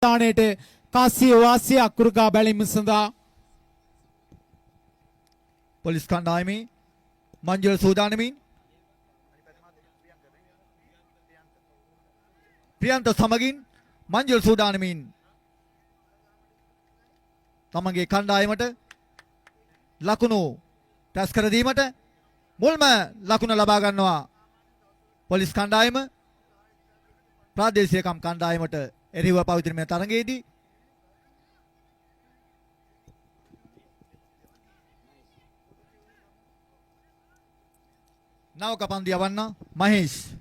තානේට කාසිය වාසිය අකුරුගා බැලීම සඳහා පොලිස් කණ්ඩායමේ මංජුල සූදානමින් ප්‍රියන්ත සමගින් මංජුල සූදානමින් තමගේ කණ්ඩායමට ලකුණු ටැස් කර දීමට මුල්ම ලකුණ ලබා ගන්නවා පොලිස් කණ්ඩායම ප්‍රාදේශීය කණ්ඩායමට එරෙහිව පවතින මේ තරගයේදී නවක පන්දු යවන්න මහේෂ්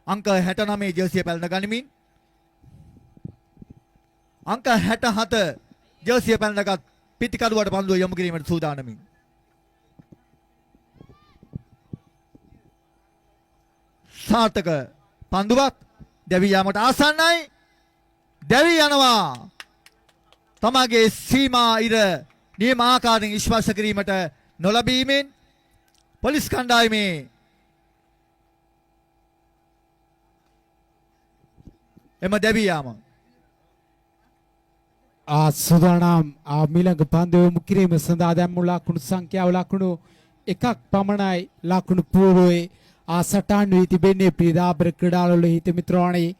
අංක 69 ජර්සිය පැලඳ ගනිමින් අංක 67 ජර්සිය පැලඳගත් පිටිකඩුවට පන්දුව යොමු කිරීමට සූදානමින් සාර්ථක පන්දුවක් දැවී යාමට ආසන්නයි දැවී යනවා තමගේ සීමා ඉර නියම ආකාරයෙන් ස්පර්ශ කිරීමට නොලැබීමෙන් පොලිස් කණ්ඩායමේ එම දැවී යාම සූදානම් මිලඟ පන්දුව යොමු කිරීම සඳහා දැම්මු ලකුණු සංඛ්‍යාව ලකුණු එකක් පමණයි ලකුණු පූර්වයේ සටහන් වී තිබෙන්නේ ප්‍රීදාපර ක්‍රීඩාවල හිත මිත්‍රාණි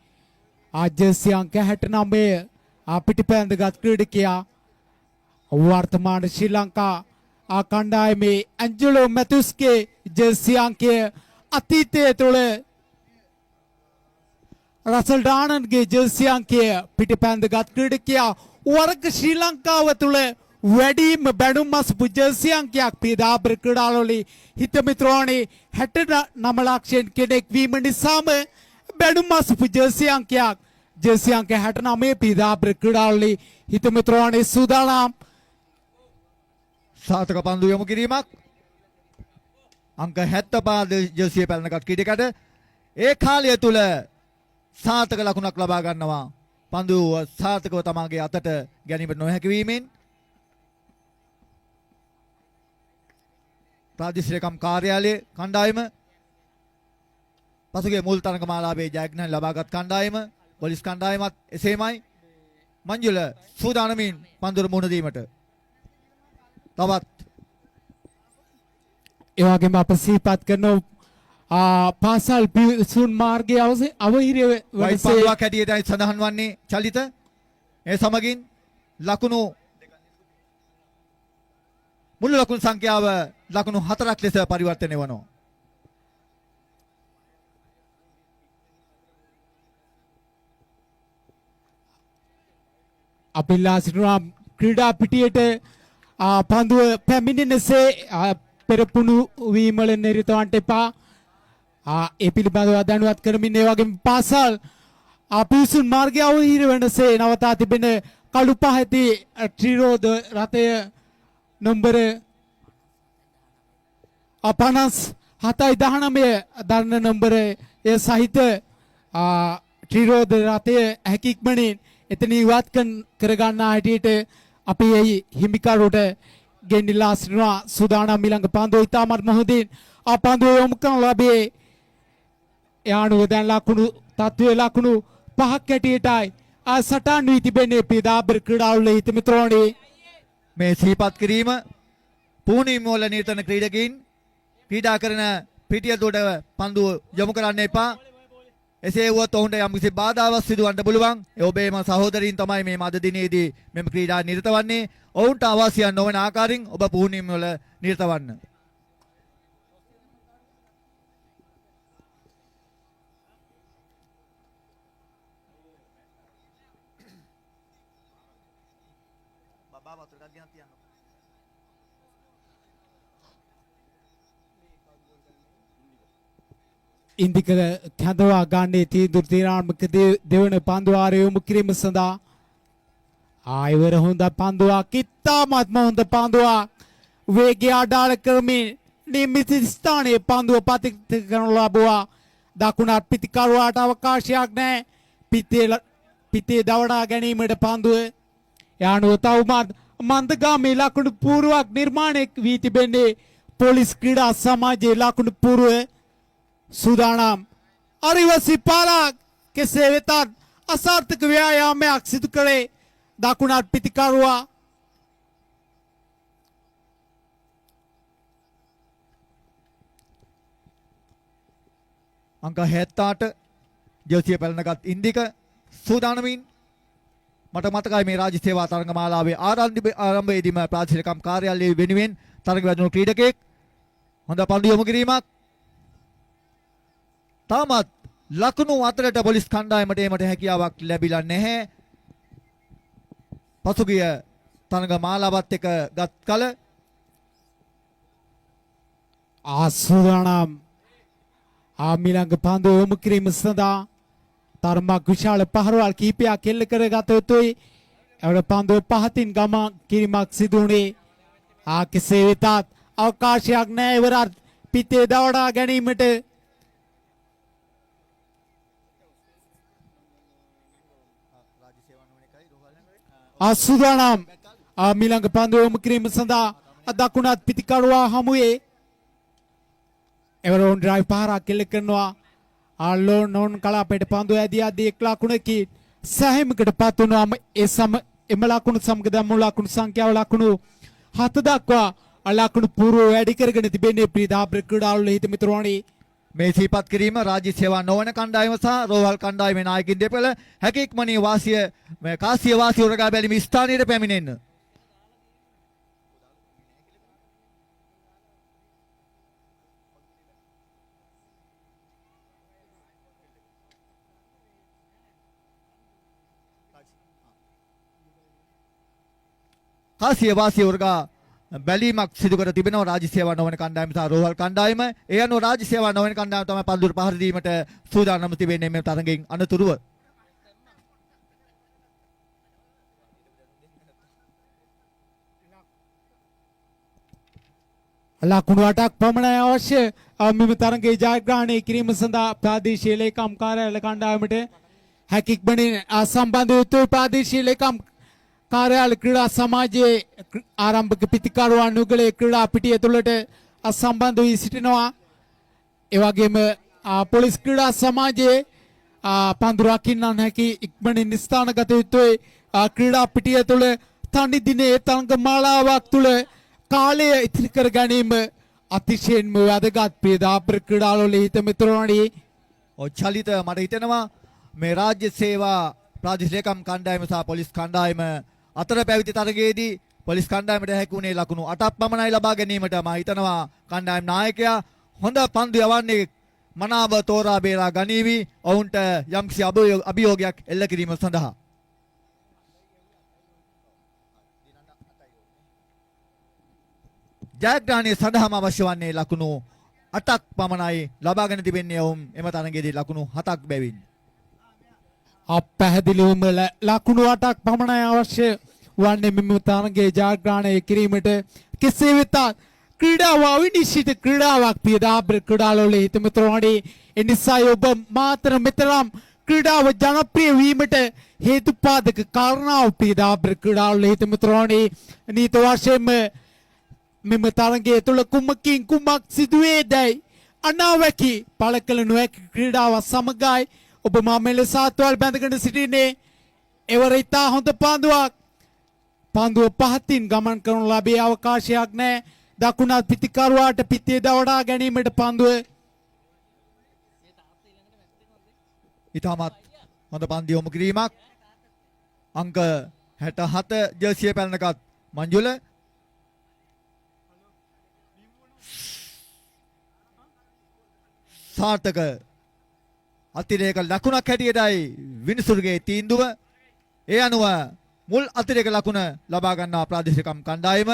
ජර්සි අංක 69 පිටිපැන්දගත් ක්‍රීඩකයා වර්තමාන ශ්‍රී ලංකා කණ්ඩායමේ ඇන්ජලෝ මැතිව්ස්ගේ ජර්සි අංකය අතීතයේ තුළ රසල් ඩානන්ගේ ජර්සි අංකය පිටිපැන්දගත් ක්‍රීඩකයා වර්ග ශ්‍රී ලංකාව තුළ වැඩිම බැනුම් අසපු ජර්සි අංකයක් ප්‍රීදාපර ක්‍රීඩාවලදී හිත මිත්‍රාණි 69 ලක්ෂයෙන් කෙනෙක් වීම නිසාම බැනුම් අසපු ජර්සි අංකයක් ජර්සි අංක 69 ප්‍රීදාපර ක්‍රීඩාවලදී හිත මිත්‍රාණි සූදානම් සාර්ථක පන්දු යොමු කිරීමක් අංක 75 ජර්සිය පැලඳගත් ක්‍රීඩකයාට ඒ කාලය තුල සාර්ථක ලකුණක් ලබා ගන්නවා පන්දුව සාර්ථකව තමගේ අතට ගැනීමට නොහැකි වීමෙන් ප්‍රාදේශීය කාර්යාලයේ කණ්ඩායම පසුගිය මුල් තරඟ මාලාවේ ජයග්‍රහණ ලබාගත් කණ්ඩායම පොලිස් කණ්ඩායමත් එසේමයි මංජුල සූදානමින් පන්දුර මුහුණ දීමට තවත් ඒ වගේම අප සිහිපත් කරන පාසල් පිසුන් මාර්ගයේ අවහිරය වනසේ පන්දුවක් හැටියටයි සඳහන් වන්නේ චලිත ඒ සමගින් ලකුණු මුළු ලකුණු සංඛ්‍යාව ලකුණු 4ක් ලෙස පරිවර්තනය වෙනවා. අපිලා සිටිනා ක්‍රීඩා පිටියට පන්දුව පැමිණෙනසේ පෙරපුණු වීමල නිරතවන්ට එපා. ඒ පිළිබඳව දැනුවත් කරමින් ඒ වගේම පාසල් පිසුන් මාර්ගය අවහිර වෙනසේ නවතා තිබෙන කළු පහති ත්‍රිරෝධ රථය නම්බර 5719 දරන නම්බර ඒ සහිත ත්‍රිරෝධ රථය හැකික්මනින් එතන ඉවත් කරගන්නා හැටියට අපි එහි හිමිකරුට ගෙන්නිලා සිටිනවා සූදානම් මිලඟ පන්දුව ඉතාමත් මොහොතින් පන්දුව යොමු කරන ලැබේ යානුව දැන් ලකුණු තත්ත්වයේ ලකුණු 5ක් හැටියටයි සටහන් වී තිබෙන්නේ ප්‍රීදාපර ක්‍රීඩාවල හිත මිත්‍රෝණි මේ සිහිපත් කිරීම පුහුණුවීම් වල නිරතන ක්‍රීඩකයින් ක්‍රීඩා කරන පිටිය තුඩ පන්දුව යොමු කරන්න එපා. එසේ වුවොත් ඔවුන්ට යම්කිසි බාධාවක් සිදුවන්න පුළුවන්. ඒ ඔබේම සහෝදරීන් තමයි මේ මද දිනේදී මෙම ක්‍රීඩා නිරත වන්නේ. ඔවුන්ට අවශ්‍ය නොවන ආකාරයෙන් ඔබ පුහුණුවීම් වල නිරත වන්න. ඉන්දික කැඳවා ගන්නේ තීන්දුව තීරණාත්මක දෙවන පන්දුවාරය යොමු කිරීම සඳහා ආයවර හොඳ පන්දුවක් ඉතාමත්ම හොඳ පන්දුවක් වේගය අඩාල කරමින් නියමිත ස්ථානයේ පන්දුව පතිත කරනු ලැබුවා දකුණත් පිටිකරුවාට අවකාශයක් නැහැ පිටේ දවඩා ගැනීමට පන්දුව යානුව තවමත් මන්දගාමී ලකුණු පූර්වක් නිර්මාණය වී තිබෙන්නේ පොලිස් ක්‍රීඩා සමාජයේ ලකුණු පූර්ව සූදානම් අරිවසි පාලක් කෙසේ වෙතත් අසාර්ථක ව්‍යායාමයක් සිදු කළේ දකුණත් පිතිකරුවා. අංක 78 ජර්සිය පැලනගත් ඉන්දික සූදානමින් මට මතකයි මේ රාජ්‍ය සේවා තරඟ මාලාවේ ආරම්භයේදීම ප්‍රාදේශීයකම් කාර්යාලයේ වෙනුවෙන් තරඟ වැදුණු ක්‍රීඩකෙක් හොඳ පන්දු යොමු කිරීමක් තාමත් ලකුණු අතරට පොලිස් කණ්ඩායමට ඒමට හැකියාවක් ලැබිලා නැහැ. පසුගිය තරඟ මාලාවත් එක ගත් කල ආසුදානම් ආමිලංග පන්දු යොමු කිරීම සඳහා තරමක් විශාල පහරවල් කිහිපයක් එල්ල කරගත යුතුයි. එවර පන්දුව පහතින් ගමන් කිරීමක් සිදු වුණේ. කෙසේ වෙතත් අවකාශයක් නැහැ ඉවරත් පිටේ දවඩා ගැනීමට. ආසුදානම් ආමිලංග පන්දු යොමු කිරීම සඳහා දකුණත් පිතිකරුවා හමුවේ. එවර ඔන් ඩ්‍රයිව් පහරක් එල්ල කරනවා. ආලෝ නොන් කලාපයට පන්දු ඇදී අදී එක් ලකුණකින් සෑහීමකට පත් වුණාම එම ලකුණු සමග දැම්මු ලකුණු සංඛ්‍යාව ලකුණු 7 දක්වා ලකුණු පූර්ව වැඩි කරගෙන තිබෙන්නේ ප්‍රීදාබ්‍ර ක්‍රීඩාවල හිත මිතුරෝණි. මේ සිහිපත් කිරීම රාජ්‍ය සේවා නොවන කණ්ඩායම සහ රෝහල් කණ්ඩායමේ නායකින් දෙපළ හැකියක්මනී වාසිය කාසිය වාසිය උරගා බැලීම ස්ථානීයට පැමිණෙන්න. කාසිය වාසිය උරගා බැලීමක් සිදු කර තිබෙනවා රාජ්‍ය සේවා නොවන කණ්ඩායම සහ රෝහල් කණ්ඩායම. ඒ අනුව රාජ්‍ය සේවා නොවන කණ්ඩායම තමයි පන්දුවට පහර දීමට සූදානම් තිබෙන්නේ මේ තරඟෙන් අනතුරුව. ලකුණු 8ක් පමණයි අවශ්‍ය මෙම තරඟයේ ජයග්‍රහණය කිරීම සඳහා ප්‍රාදේශීය ලේකම් කාර්යාලය කණ්ඩායමට හැකියක්මනින් සම්බන්ධ යුතුයි. ප්‍රාදේශීය ලේකම් කාර්යාල ක්‍රීඩා සමාජයේ ආරම්භක පිතිකරුවන් නුගලේ ක්‍රීඩා පිටිය තුළට සම්බන්ධ වී සිටිනවා. ඒ වගේම පොලිස් ක්‍රීඩා සමාජයේ පන්දු රකින්නන් හැකි ඉක්මනින් ස්ථානගත යුතුයි. ක්‍රීඩා පිටිය තුළ තනි දිනේ තරඟ මාලාවක් තුළ කාලය ඉතිරි කර ගැනීම අතිශයින්ම වැදගත්. ප්‍රීදාබ්‍ර ක්‍රීඩාවල හිත මිතුරෝණි. චලිත මට හිතෙනවා මේ රාජ්‍ය සේවා ප්‍රාදේශීය ලේකම් කණ්ඩායම සහ පොලිස් කණ්ඩායම අතර පැවති තරගයේදී පොලිස් කණ්ඩායමට හැකියුනේ ලකුණු 8ක් පමණයි ලබා ගැනීමට. මම හිතනවා කණ්ඩායම් නායකයා හොඳ පන්දු යවන්නේ මනාව තෝරා බේරා ගනීවි ඔවුන්ට යම්කිසි අභියෝගයක් එල්ල කිරීම සඳහා. ජයග්‍රහණය සඳහාම අවශ්‍ය වන්නේ ලකුණු 8ක් පමණයි ලබාගෙන තිබෙන්නේ ඔවුන් එම තරගයේදී ලකුණු 7ක් බැවින්. පැහැදිලිවම ලකුණු 8ක් පමණයි අවශ්‍ය වන්නේ මෙම තරගයේ ජයග්‍රහණය කිරීමට. කෙසේ වෙතත් ක්‍රීඩාව අවිනිශ්චිත ක්‍රීඩාවක් ප්‍රීදාබ්‍ර ක්‍රීඩාවල හිත මිතුරෝණි. එනිසා ඔබ මාතර මෙතරම් ක්‍රීඩාව ජනප්‍රිය වීමට හේතුපාදක කාරණාව ප්‍රීදාබ්‍ර ක්‍රීඩාවල හිත මිතුරෝණි. නීත වශයෙන්ම මෙම තරගයේ තුල කුමකින් කුමක් සිදුවේදයි අනාවැකි පළ කළ නොහැකි ක්‍රීඩාව සමගයි ඔබ මෙලෙස අත්වල් බැඳගෙන සිටින්නේ. එවර ඉතා හොඳ පන්දුවක්. පන්දුව පහතින් ගමන් කරනු ලැබේ අවකාශයක් නැහැ. දකුණත් පිතිකරුවාට පිටේ දවඩා ගැනීමට පන්දුව. ඉතාමත් හොඳ පන්දු යොමු කිරීමක්. අංක 67 ජර්සිය පැලනගත් මංජුල සාර්ථක අතිරේක ලකුණක් හැටියටයි විනිසුරුගේ තීන්දුව. ඒ අනුව මුල් අතිරේක ලකුණ ලබා ගන්නා ප්‍රාදේශිකම් කණ්ඩායම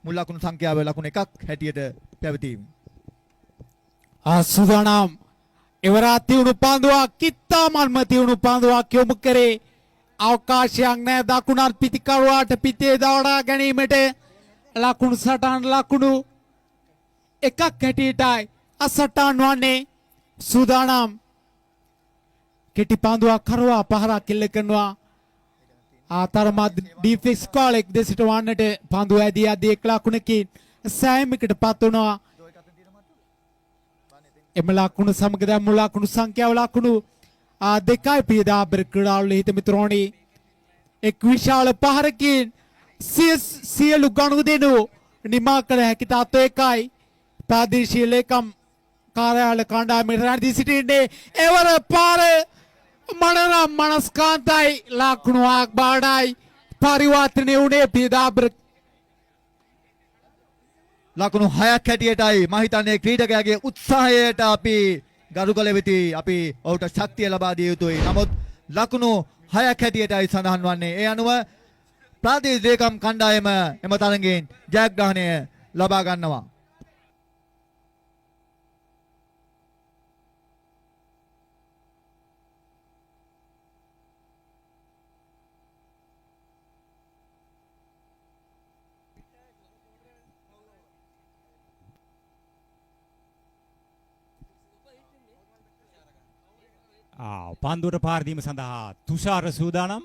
මුල් ලකුණු සංඛ්‍යාව ලකුණ 1ක් හැටියට පැවතීම. සුදානම් එවරා තියුණු පන්දුවක් කිත්තාමල්ම තියුණු පන්දුවක් යොමු කරේ. අවකාශයක් නැහැ දකුණත් පිතිකරුවාට පිටේ දවඩා ගැනීමට. ලකුණු සටහන් ලකුණු 1ක් හැටියටයි අසටහන් වන්නේ. සුදානම් කෙටි පන්දුවක් කරවා පහරක් එල්ල කරනවා. තරමත් ඩිෆෙක්ස් කාලෙක් දෙසට වන්නට පන්දුව ඇදී අදී එක් ලකුණකින් සෑහීමකට පත් වුණා. එම ලකුණු සමග දැම්මු ලකුණු සංඛ්‍යාව ලකුණු දෙකයි පීඩා බ්‍රකඩාවල හිත මිත්‍රෝනි එක් විශාල පහරකින් සියලු ගනුදෙනු නිමා කළ හැකි තත්ත්වයකයි ප්‍රාදේශීය ලේකම් කාර්යාලය කණ්ඩායමේ රැඳී සිටින්නේ එවර පාර මනරම් මනස්කාන්තයි ලකුණුවක් බාඩයි පරිවර්තනය වුණේ පීඩා ලකුණු 6ක් හැටියටයි මම හිතන්නේ ක්‍රීඩකයාගේ උත්සාහයට අපි ගරු කළ යුතුයි. අපි ඔහුට ශක්තිය ලබා දිය යුතුයි. නමුත් ලකුණු 6ක් හැටියටයි සඳහන් වන්නේ. ඒ අනුව ප්‍රාදේශීය ලේකම් කණ්ඩායම එම තරඟෙන් ජයග්‍රහණය ලබා ගන්නවා. පන්දුවට පාර දීම සඳහා තුෂාර සූදානම්.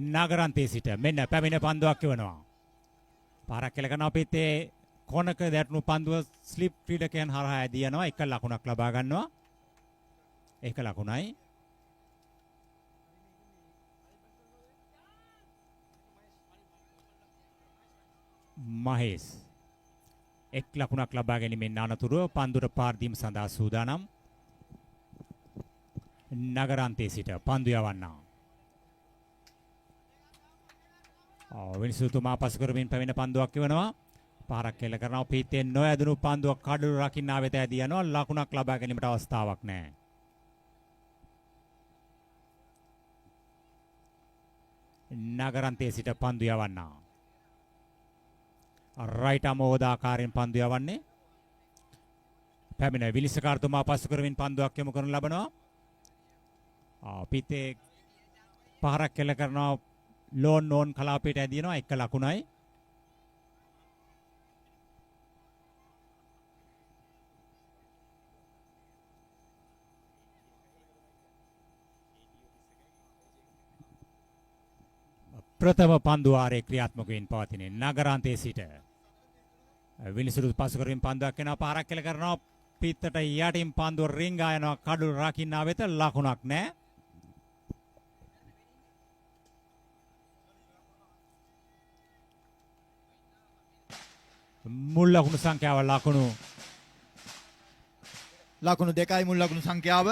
නගරන්තයේ සිට මෙන්න පැමිණ පන්දුවක් එවනවා. පාරක් කෙල කරනවා පිටේ කොනක දැටුණු පන්දුව ස්ලිප් ක්‍රීඩකයන් හරහා ඇදී යනවා. එක ලකුණක් ලබා ගන්නවා. එක ලකුණයි. මහේස් එක් ලකුණක් ලබා ගැනීමෙන් අනතුරුව පන්දුවට පාර දීම සඳහා සූදානම්. නගරන්තයේ සිට පන්දු යවන්නා. විනිසුතුමා පසු කරමින් පැමිණ පන්දුවක් එවනවා. පාරක් කෙල කරනවා. පීතෙන් නොයදුණු පන්දුවක් කඩළු රකින්නා වෙත ඇදී යනවා. ලකුණක් ලබා ගැනීමට අවස්ථාවක් නැහැ. නගරන්තයේ සිට පන්දු යවන්නා. රයිට් අමෝදාකාරයෙන් පන්දු යවන්නේ. පැමිණ විනිසකාරතුමා පසු කරමින් පන්දුවක් යොමු කරන ලබනවා. පිටේ පහරක් කෙල කරනවා. ලෝන් කලාපයට ඇදිනවා. එක ලකුණයි. ප්‍රථම පන්දු වාරයේ ක්‍රියාත්මක වෙමින් පවතින නගරාන්තයේ සිට විනිසුරු පසු කරමින් පන්දුවක් යනවා. පාරක් කෙල කරනවා. පිටට යටින් පන්දුව රිංගා යනවා. කඩුල රකින්නා වෙත ලකුණක් නැහැ. මුල් ලකුණු සංඛ්‍යාව ලකුණු 2යි මුල් ලකුණු සංඛ්‍යාව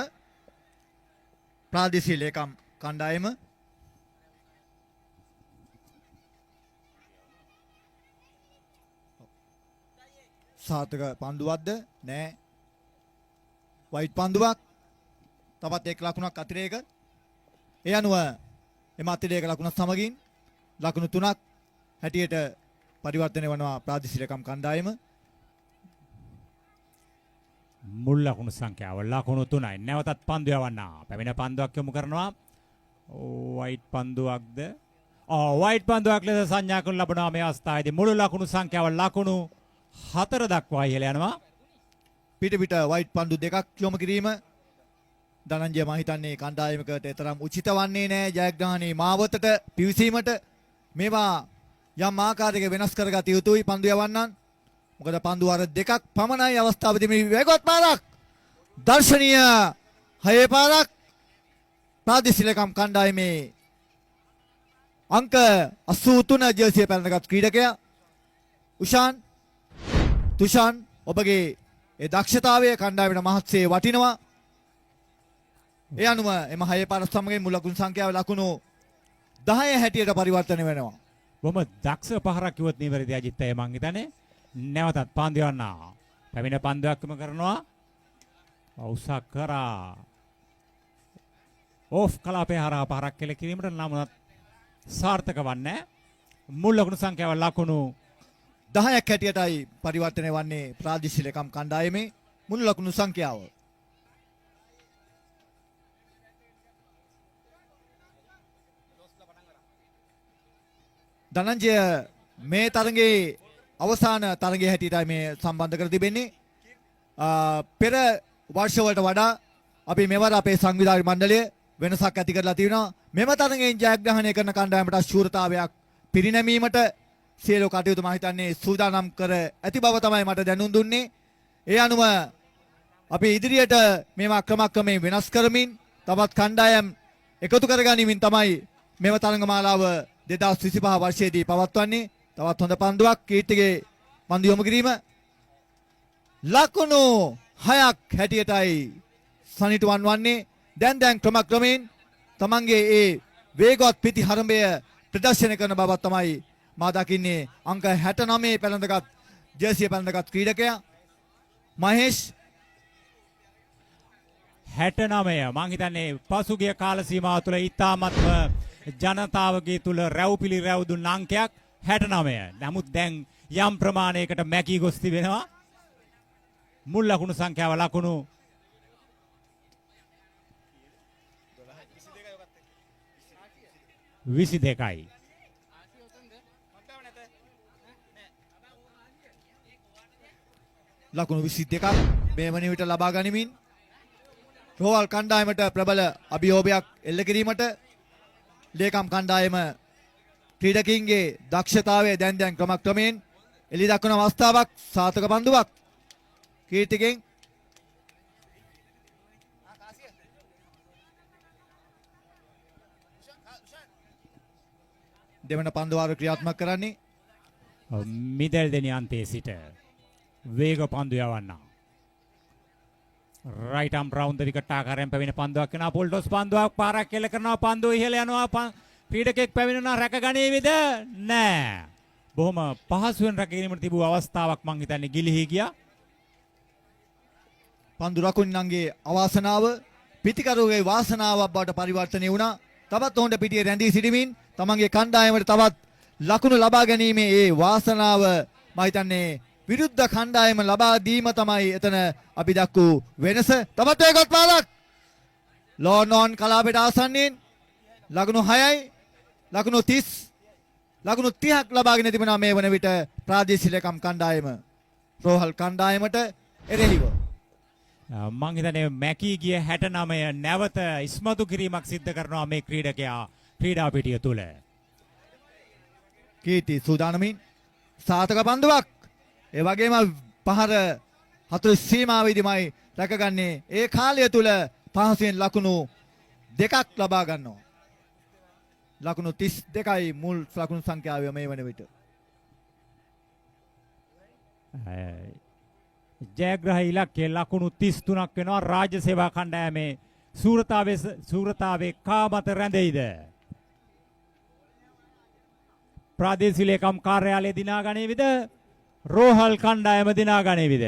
ප්‍රාදේශීය ලේකම් කණ්ඩායම සාතක පන්දුවක්ද නෑ වයිට් පන්දුවක් තවත් එක් ලකුණක් අතිරේක ඒ අනුව එම අතිරේක ලකුණ සමගින් ලකුණු 3ක් හැටියට පරිවර්තනය වනවා ප්‍රාදේශීය ලේකම් කණ්ඩායම මුල් ලකුණු සංඛ්‍යාව ලකුණු 3යි. නැවතත් පන්දු යවන්නා. පැමිණ පන්දුවක් යොමු කරනවා. වයිට් පන්දුවක්ද? වයිට් පන්දුවක් ලෙස සංඥා කරනු ලබනවා මේ අවස්ථාවේදී. මුළු ලකුණු සංඛ්‍යාව ලකුණු 4 දක්වා ඉහළ යනවා. පිට වයිට් පන්දු 2ක් යොමු කිරීම ධනංජය මම හිතන්නේ කණ්ඩායමකට තරම් උචිත වන්නේ නැහැ. ජයග්‍රහණී මාවතට පිවිසීමට මේවා යම් ආකාරයක වෙනස් කරගත යුතුයි පන්දු යවන්නන්. මොකද පන්දු අර 2ක් පමණයි අවස්ථාවේදී මේ වේගවත් පාරක් දර්ශනීය 6 පාරක් ප්‍රාදේශීය ලේකම් කණ්ඩායමේ අංක 83 ජර්සිය පැනනගත් ක්‍රීඩකයා උෂාන් තුෂාන් ඔබගේ ඒ දක්ෂතාවය කණ්ඩායමට මහත්සේ වටිනවා. ඒ අනුව එම 6 පාර සමගින් මුල් ලකුණු සංඛ්‍යාව ලකුණු 10 හැටියට පරිවර්තනය වෙනවා. බොහොම දක්ෂ පහරක් කිව්වොත් නිවැරදි අජිත් අය මං හිතන්නේ. නැවතත් පන්දු යවන්නා. පැමිණ පන්දුවක්ම කරනවා. උසක් කරා. ඕෆ් කලාපේ හරහා පහරක් කෙල කිරීමට නමුත් සාර්ථක වන්නේ. මුල් ලකුණු සංඛ්‍යාව ලකුණු 10ක් හැටියටයි පරිවර්තනය වන්නේ ප්‍රාදේශීය ලේකම් කණ්ඩායමේ මුළු ලකුණු සංඛ්‍යාව. ධනංජය මේ තරඟේ අවසාන තරඟයේ හැටියටයි මේ සම්බන්ධ කර තිබෙන්නේ. පෙර වර්ෂවලට වඩා අපි මෙවර අපේ සංවිධායක මණ්ඩලය වෙනසක් ඇති කරලා තියෙනවා. මෙම තරඟයෙන් ජයග්‍රහණය කරන කණ්ඩායමට ශූරතාවයක් පිරිනැමීමට සියලු කටයුතු මම හිතන්නේ සූදානම් කර ඇති බව තමයි මට දැනුම් දුන්නේ. ඒ අනුව අපි ඉදිරියට මේවා ක්‍රමක්‍රමයෙන් වෙනස් කරමින් තවත් කණ්ඩායම් එකතු කරගනිමින් තමයි මෙම තරඟමාලාව 2025 වර්ෂයේදී පවත්වන්නේ. තවත් හොඳ පන්දුවක් කීර්තිගේ පන්දු යොමු කිරීම ලකුණු 6ක් හැටියටයි සනිටුවන් වන්නේ. දැන් ක්‍රමක්‍රමයෙන් තමන්ගේ ඒ වේගවත් පිටිහරඹය ප්‍රදර්ශනය කරන බවක් තමයි මා දකින්නේ. අංක 69 පැලඳගත් ජර්සිය පැලඳගත් ක්‍රීඩකයා මහේෂ් 69 මං හිතන්නේ පසුගිය කාල සීමාව තුළ ඉතාමත්ම ජනතාවගේ තුල රැව්පිලි රැව් දුන්න අංකයක් 69. නමුත් දැන් යම් ප්‍රමාණයකට මැකී ගොස් තිබෙනවා. මුල් ලකුණු සංඛ්‍යාව ලකුණු 22යි. ලකුණු 22ක් මේ වන විට ලබා ගනිමින් රෝහල් කණ්ඩායමට ප්‍රබල අභියෝගයක් එල්ල කිරීමට ලේකම් කණ්ඩායම ක්‍රීඩකින්ගේ දක්ෂතාවය දැන් ක්‍රමක්‍රමයෙන් එළි දක්වන අවස්ථාවක්. සාතක පන්දුවක් කීර්තිගෙන් දෙවන පන්දුවාර ක්‍රියාත්මක කරන්නේ මිදල් දෙනි අන්තයේ සිට වේග පන්දු යවන්න. රයිට් ආම් රවුන්ඩ් ද විකට් ආකාරයෙන් පැමිණ පන්දුවක් කරනවා. පොල්ටොස් පන්දුවක් පාරක් කෙල කරනවා. පන්දුව ඉහළ යනවා. ක්‍රීඩකෙක් පැමිණෙනවා. රැක ගනීවිද? නෑ. බොහොම පහසුවෙන් රැක ගැනීමට තිබූ අවස්ථාවක් මං හිතන්නේ ගිලිහි ගියා. පන්දු රකුණන්ගේ අවාසනාව පිටිකරුගේ වාසනාවක් බවට පරිවර්තනය වුණා. තවත් ඔවුන්ට පිටියේ රැඳී සිටමින් තමන්ගේ කණ්ඩායමට තවත් ලකුණු ලබා ගැනීමේ ඒ වාසනාව මම හිතන්නේ විරුද්ධ කණ්ඩායම ලබා දීම තමයි එතන අපි දක්වූ වෙනස. තවත් ඒකත් පාරක් ලෝනෝන් කලාපයට ආසන්නයෙන් ලකුණු 6යි ලකුණු 30ක් ලබාගෙන තිබෙනවා මේ වන විට ප්‍රාදේශීය ලේකම් කණ්ඩායම රෝහල් කණ්ඩායමට එරෙහිව. මං හිතන්නේ මැකී ගිය 69 නැවත ඉස්මතු කිරීමක් සිද්ධ කරනවා මේ ක්‍රීඩකයා ක්‍රීඩා පිටිය තුල. කීර්ති සූදානමින් සාතක පන්දුවක් ඒ වගේම පහර 40 සීමාවෙදිමයි රැකගන්නේ. ඒ කාලය තුල පහසුවෙන් ලකුණු දෙකක් ලබා ගන්නවා. ලකුණු 32යි මුල් ලකුණු සංඛ්‍යාව මේ වන විට. ජයග්‍රහී ඉලක්කයේ ලකුණු 33ක් වෙනවා. රාජ්‍ය සේවා කණ්ඩායමේ සූරතාවේ කා මත රැඳෙයිද? ප්‍රාදේශීය ලේකම් කාර්යාලය දිනා ගනීවිද? රෝහල් කණ්ඩායම දිනා ගනීවිද?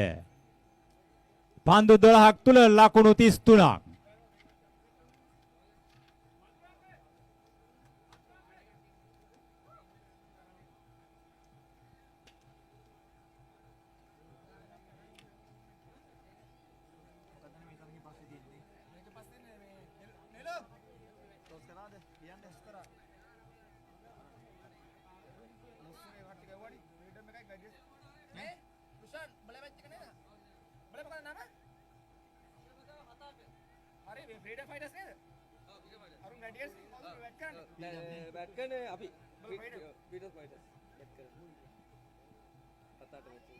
පන්දු 12ක් තුල ලකුණු 33ක්. बैट करने अभी पीटर्स फाइटर्स बैट कर पता तो नहीं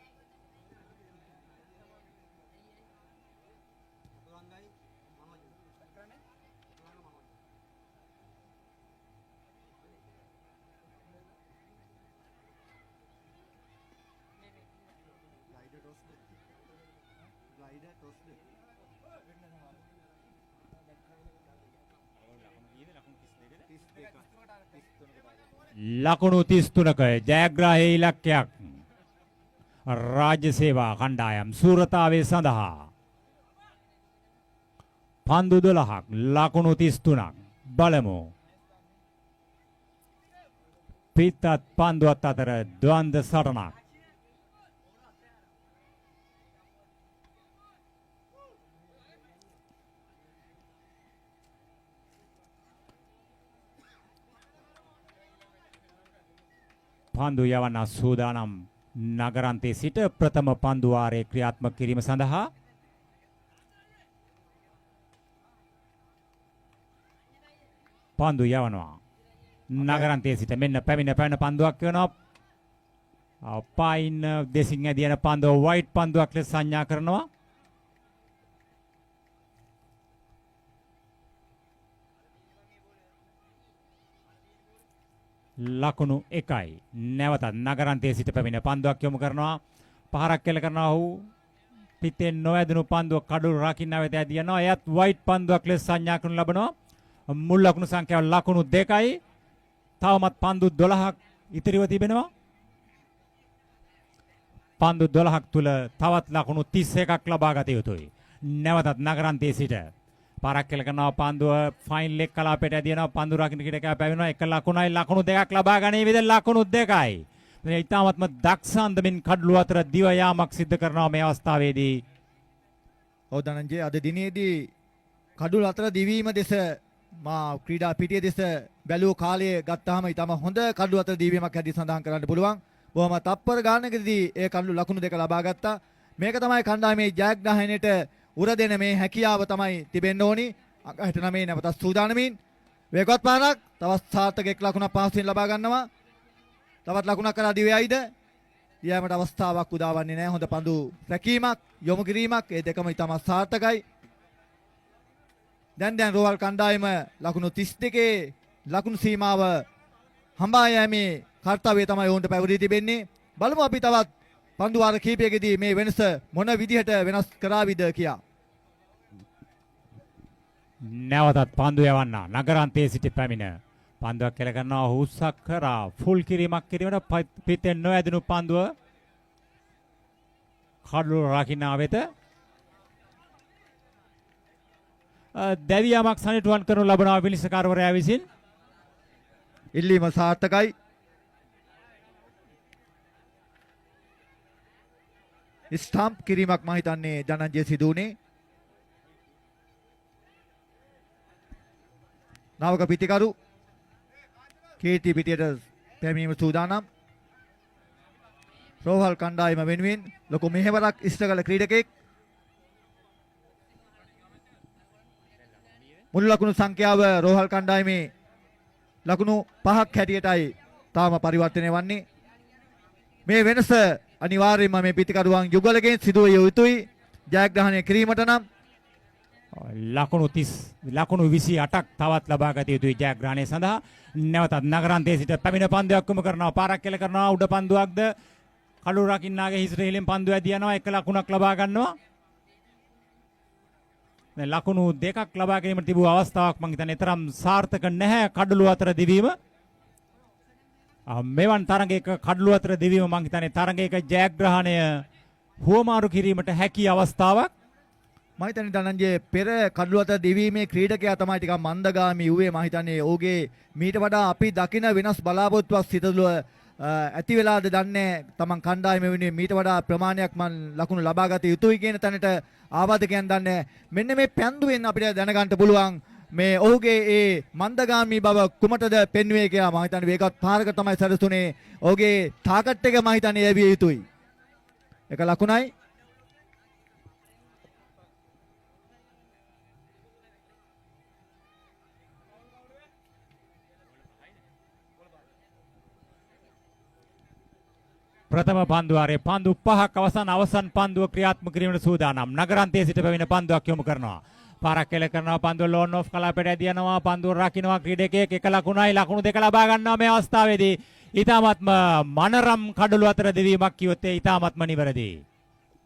ලකුණු 33ක ජයග්‍රාහී ඉලක්කයක් රාජ්‍ය සේවා කණ්ඩායම් සූරතාවේ සඳහා පන්දු 12ක් ලකුණු 33ක් බලමු. පිටත් පන්දුවත් අතර ද්වන්ද සටනක්. පන්දු යවන සූදානම් නගරන්තයේ සිට ප්‍රථම පන්දු වාරයේ ක්‍රියාත්මක කිරීම සඳහා පන්දු යවනවා. නගරන්තයේ සිට මෙන්න පැමිණ පන්දුවක් වෙනවා. පයින් දෙසින් ඇදියන පන්දුව වයිට් පන්දුවක් ලෙස සංඥා කරනවා. ලකුණු 1යි. නැවතත් නගරන්තයේ සිට පැමිණ පන්දුවක් යොමු කරනවා. පහරක් කෙල කරනවා. ඔහු පිටෙන් නොවැදුණු පන්දුව කඩුළු රකින්න වෙත ඇදියනවා. එයත් වයිට් පන්දුවක් ලෙස සංඥා කරනු ලබනවා. මුල් ලකුණු සංඛ්‍යාව ලකුණු 2යි. තවමත් පන්දු 12ක් ඉතිරිව තිබෙනවා. පන්දු 12ක් තුල තවත් ලකුණු 31ක් ලබා ගත යුතුයි. නැවතත් නගරන්තයේ සිට පාරක් කෙල කරනවා. පන්දුව ෆයින් ලෙග් කලාපයට ඇදිනවා. පන්දු රකින්න ක්‍රීඩකයා පැමිණෙනවා. එක ලකුණයි ලකුණු 2ක් ලබා ගනී විද ලකුණු 2යි. මේ ඊටමත්ම දක්ෂ අන්දමින් කඩළු අතර දිව යාමක් සිදු කරනවා මේ අවස්ථාවේදී. ඔව් ධනංජය අද දිනේදී කඩළු අතර දිවීම දෙස මා ක්‍රීඩා පිටිය දෙස බැලුව කාලය ගත්තාම ඊටම හොඳ කඩළු අතර දිවීමක් හැටි සඳහන් කරන්න පුළුවන්. බොහොම තප්පර ගානකදී ඒ කඩළු ලකුණු 2 ලබා ගත්තා. මේක තමයි කණ්ඩායමේ ජයග්‍රහණයට උර දෙන මේ හැකියාව තමයි තිබෙන්න ඕනි. 89 නැවතත් සූදානමින් වේගවත් පාරක් තවත් සාර්ථක එක් ලකුණක් පහසුවෙන් ලබා ගන්නවා. තවත් ලකුණක් කරා දිවයිද යාමට අවස්ථාවක් උදාවන්නේ නැහැ. හොඳ පන්දු රැකීමක් යොමු කිරීමක් ඒ දෙකම ඉතාම සාර්ථකයි. දැන් රෝහල් කණ්ඩායම ලකුණු 32 ලකුණු සීමාව හඹා යෑමේ කාර්යය තමයි ඔවුන්ට පැවරී තිබෙන්නේ. බලමු අපි තවත් පන්දු වාර කීපයකදී මේ වෙනස මොන විදිහට වෙනස් කරාවිද කියා. නැවතත් පන්දු යවන්න නගරන්තයේ සිට පැමිණ පන්දුවක් කෙල කරනවා. හුස්සක් කරා ෆුල් කිරීමක් කිරීමට පිටෙන් නොඇදුණු පන්දුව කඩළු රකින්න වෙත දැවියාමක් සනිටුවන් කරනු ලබනවා විනිශ්චයකාරවරයා විසින්. ඉල්ලීම සාර්ථකයි. ස්ටම්ප් කිරීමක් මම හිතන්නේ ධනංජය සිදු වුණේ. නාවක පිටිකරු කීර්ති පිටියට පැමිණීම සූදානම්. රෝහල් කණ්ඩායම වෙනුවෙන් ලොකු මෙහෙවරක් ඉෂ්ට කළ ක්‍රීඩකෙක්. මුල් ලකුණු සංඛ්‍යාව රෝහල් කණ්ඩායමේ ලකුණු 5ක් හැටියටයි තාම පරිවර්තනය වන්නේ. මේ වෙනස අනිවාර්යයෙන්ම මේ පිටිකරුවන් යුගලගෙන් සිදු විය යුතුයි. ජයග්‍රහණය කිරීමට නම් ලකුණු 28ක් තවත් ලබා ගත යුතුයි ජයග්‍රහණය සඳහා. නැවතත් නගරන්තයේ සිට පැමිණ පන්දුවක් යොමු කරනවා. පාරක් කෙල කරනවා. උඩ පන්දුවක්ද කඩු රකින්නාගේ හිසට හිලෙන් පන්දුව ඇදී යනවා. එක ලකුණක් ලබා ගන්නවා. දැන් ලකුණු 2ක් ලබා ගැනීමට තිබූ අවස්ථාවක් මම හිතන්නේ තරම් සාර්ථක නැහැ කඩළු අතර දිවීම. මෙවන් තරඟයක කඩළු අතර දිවීම මම හිතන්නේ තරඟයක ජයග්‍රහණය හුවමාරු කිරීමට හැකි අවස්ථාවක්. මම හිතන්නේ ධනංජය පෙර කඩළු අතර දිවීමේ ක්‍රීඩකයා තමයි ටිකක් මන්දගාමී වූයේ. මම හිතන්නේ ඔහුගේ මීට වඩා අපි දකින වෙනස් බලාපොරොත්තුවක් සිතදුව ඇති වෙලාද දන්නේ. තමන් කණ්ඩායම වෙනුවෙන් මීට වඩා ප්‍රමාණයක් මන් ලකුණු ලබා ගත යුතුයි කියන තැනට ආවාදකයන් දන්නේ. මෙන්න මේ පැන්දුවෙන් අපිට දැනගන්න පුළුවන් මේ ඔහුගේ ඒ මන්දගාමී බව කුමටද පෙන්වුවේ කියලා. මම හිතන්නේ වේගවත් පාරක තමයි සැරසුනේ. ඔහුගේ ටාගට් එක මම හිතන්නේ ලැබිය යුතුයි. එක ලකුණයි. ප්‍රථම පන්දුවාරයේ පන්දු 5ක් අවසන් පන්දුව ක්‍රියාත්මක කිරීමට සූදානම්. නගරන්තයේ සිට පැමිණ පන්දුවක් යොමු කරනවා. පාරක් කෙල කරනවා. පන්දුව ලෝන් ඔෆ් කලාපයට ඇදිනවා. පන්දුව රකින්නවා ක්‍රීඩකයෙක්. එක ලකුණයි ලකුණු 2 ලබා ගන්නවා මේ අවස්ථාවේදී. ඊටාත්ම මනරම් කඩළු අතර දෙවීමක් කිව්වොත් ඒ ඊටාත්ම නිවැරදි.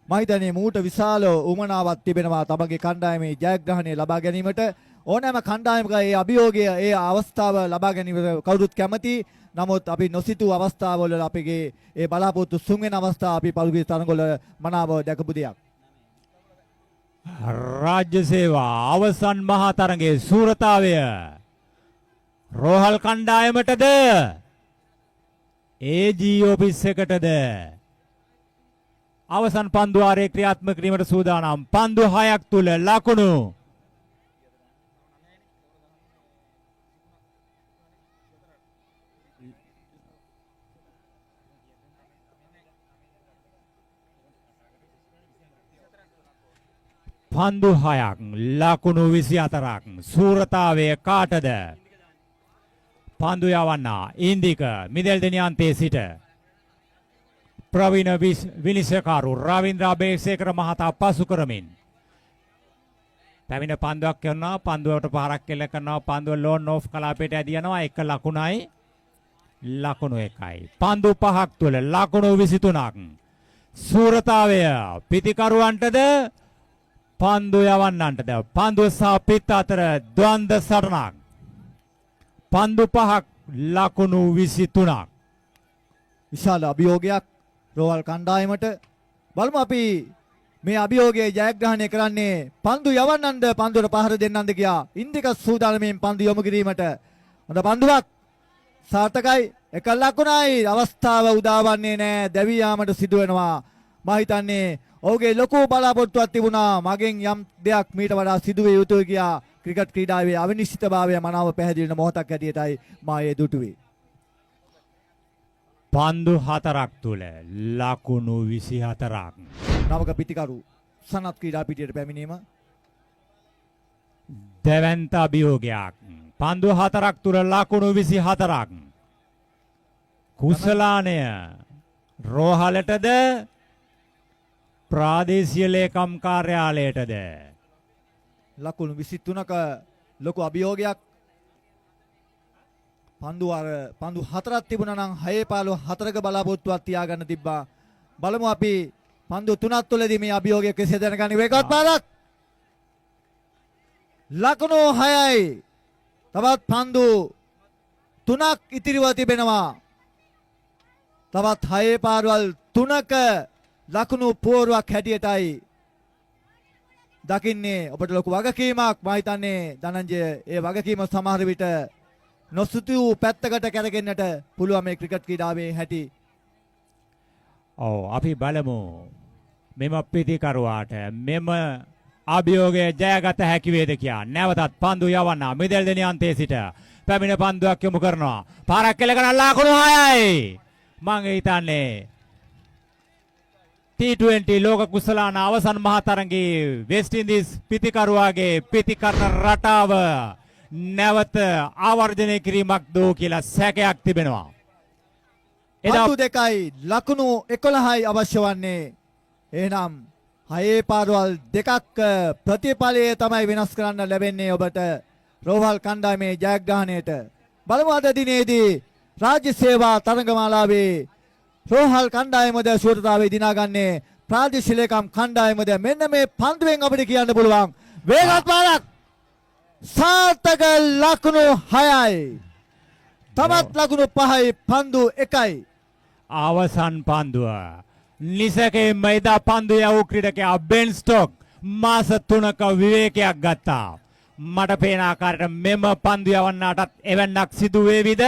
මම හිතන්නේ මූට විශාල උමනාවක් තිබෙනවා තමගේ කණ්ඩායමේ ජයග්‍රහණය ලබා ගැනීමට. ඕනෑම කණ්ඩායමක ඒ අභියෝගය ඒ අවස්ථාව ලබා ගැනීමට කවුරුත් කැමති. නමුත් අපි නොසිතූ අවස්ථාවවල අපගේ ඒ බලාපොරොත්තු සුන් වෙන අවස්ථා අපි පසුගිය තරඟවල මනාව දැකපු දෙයක්. රාජ්‍ය සේවා අවසන් මහා තරඟයේ සූරතාවය රෝහල් කණ්ඩායමටද AG ඔෆිස් එකටද අවසන් පන්දු වාරයේ ක්‍රියාත්මක කිරීමට සූදානම්. පන්දු 6ක් තුල ලකුණු පන්දු 6ක් ලකුණු 24ක්. සූරතාවය කාටද? පන්දු යවන්න ඉන්දික මිදෙල් දෙනියන්තේ සිට ප්‍රවීණ විනිශ්චයකාරු රවීන්ද්‍ර අබේසේකර මහතා පසු කරමින් පැමිණ පන්දුවක් කරනවා. පන්දුවට පහරක් කෙල කරනවා. පන්දුව ලෝන් ඕෆ් කලාපයට ඇදී යනවා. එක ලකුණයි ලකුණු එකයි. පන්දු පහක් තුළ ලකුණු 23ක්. සූරතාවය පිතිකරුවන්ටද පන්දු යවන්නන්ටද? පන්දු සහ පිත් අතර ද්වන්ද සටනක්. පන්දු පහක් ලකුණු 23ක්. විශාල අභියෝගයක් රෝහල් කණ්ඩායමට. බලමු අපි මේ අභියෝගයේ ජයග්‍රහණය කරන්නේ පන්දු යවන්නන්ද පන්දුවට පහර දෙන්නන්ද කියා. ඉන්දික සූදානමින් පන්දු යොමු කිරීමට. හොඳ පන්දුවක් සාර්ථකයි. එක ලකුණයි. අවස්ථාව උදාවන්නේ නැහැ. දැවී යාමට සිදු වෙනවා. මා හිතන්නේ ඔහුගේ ලොකු බලාපොරොත්තුවක් තිබුණා. මගෙන් යම් දෙයක් මීට වඩා සිදු විය යුතුයි කියා. ක්‍රිකට් ක්‍රීඩාවේ අවිනිශ්චිතභාවය මනාව පැහැදිලි වෙන මොහොතක් ඇටියටයි මා ඒ දුටුවේ. පන්දු 4ක් තුළ ලකුණු 24ක්. නවක පිටිකරු සනත් ක්‍රීඩා පිටියට පැමිණීම. දෙවන්ත අභියෝගයක්. පන්දු 4ක් තුළ ලකුණු 24ක්. කුසලානය රෝහලටද ප්‍රාදේශීය ලේකම් කාර්යාලයටද? ලකුණු 23ක ලොකු අභියෝගයක්. පන්දු 4ක් තිබුණා නම් 6-15-4ක බලාපොරොත්තුවක් තියාගන්න තිබ්බා. බලමු අපි පන්දු 3ක් තුළදී මේ අභියෝගය කෙසේ දැනගන්නේ. වේගවත් පාරක්. ලකුණු 6යි. තවත් පන්දු 3ක් ඉතිරිව තිබෙනවා. තවත් 6 පාරවල් 3ක ලකුණු පුවරුවක් හැටියටයි දකින්නේ. ඔබට ලොකු වගකීමක්. මා හිතන්නේ ධනංජය ඒ වගකීම සමහර විට නොසුතු පැත්තකට කැරගෙන්නට පුළුවන් මේ ක්‍රිකට් ක්‍රීඩාවේ හැටි. ඔව් අපි බලමු මෙම පිටිකරුවාට මෙම අභියෝගය ජයගත හැකි වේද කියා. නැවතත් පන්දු යවන්න මිදල් දෙන අන්තයේ සිට පැමිණ පන්දුවක් යොමු කරනවා. පාරක් කෙල කරන ලකුණු 6යි. මම හිතන්නේ T20 ලෝක කුසලාන අවසන් මහ තරඟයේ වෙස්ට් ඉන්දීස් පිතිකරුවාගේ පිතිකරන රටාව නැවත ආවර්ජනය කිරීමක් දෝ කියලා සැකයක් තිබෙනවා. පන්දු 2යි ලකුණු 11යි අවශ්‍ය වන්නේ. එහෙනම් 6 පාරවල් 2ක් ප්‍රතිඵලය තමයි වෙනස් කරන්න ලැබෙන්නේ ඔබට රෝහල් කණ්ඩායමේ ජයග්‍රහණයට. බලමු අද දිනේදී රාජ්‍ය සේවා තරඟමාලාවේ රෝහල් කණ්ඩායමද ශූරතාවේ දිනාගන්නේ ප්‍රාදේශීය ලේකම් කණ්ඩායමද? මෙන්න මේ පන්දුවෙන් අපිට කියන්න පුළුවන්. වේගවත් පාරක්. සාර්ථක ලකුණු 6යි. තවත් ලකුණු 5යි. පන්දු 1යි. අවසන් පන්දුව නිසකේ මයිදා පන්දු යවූ ක්‍රීඩකයා බෙන් ස්ටොක් මාස 3ක විවේකයක් ගත්තා. මට පේන ආකාරයට මෙම පන්දු යවන්නාටත් එවන්නක් සිදු වේවිද?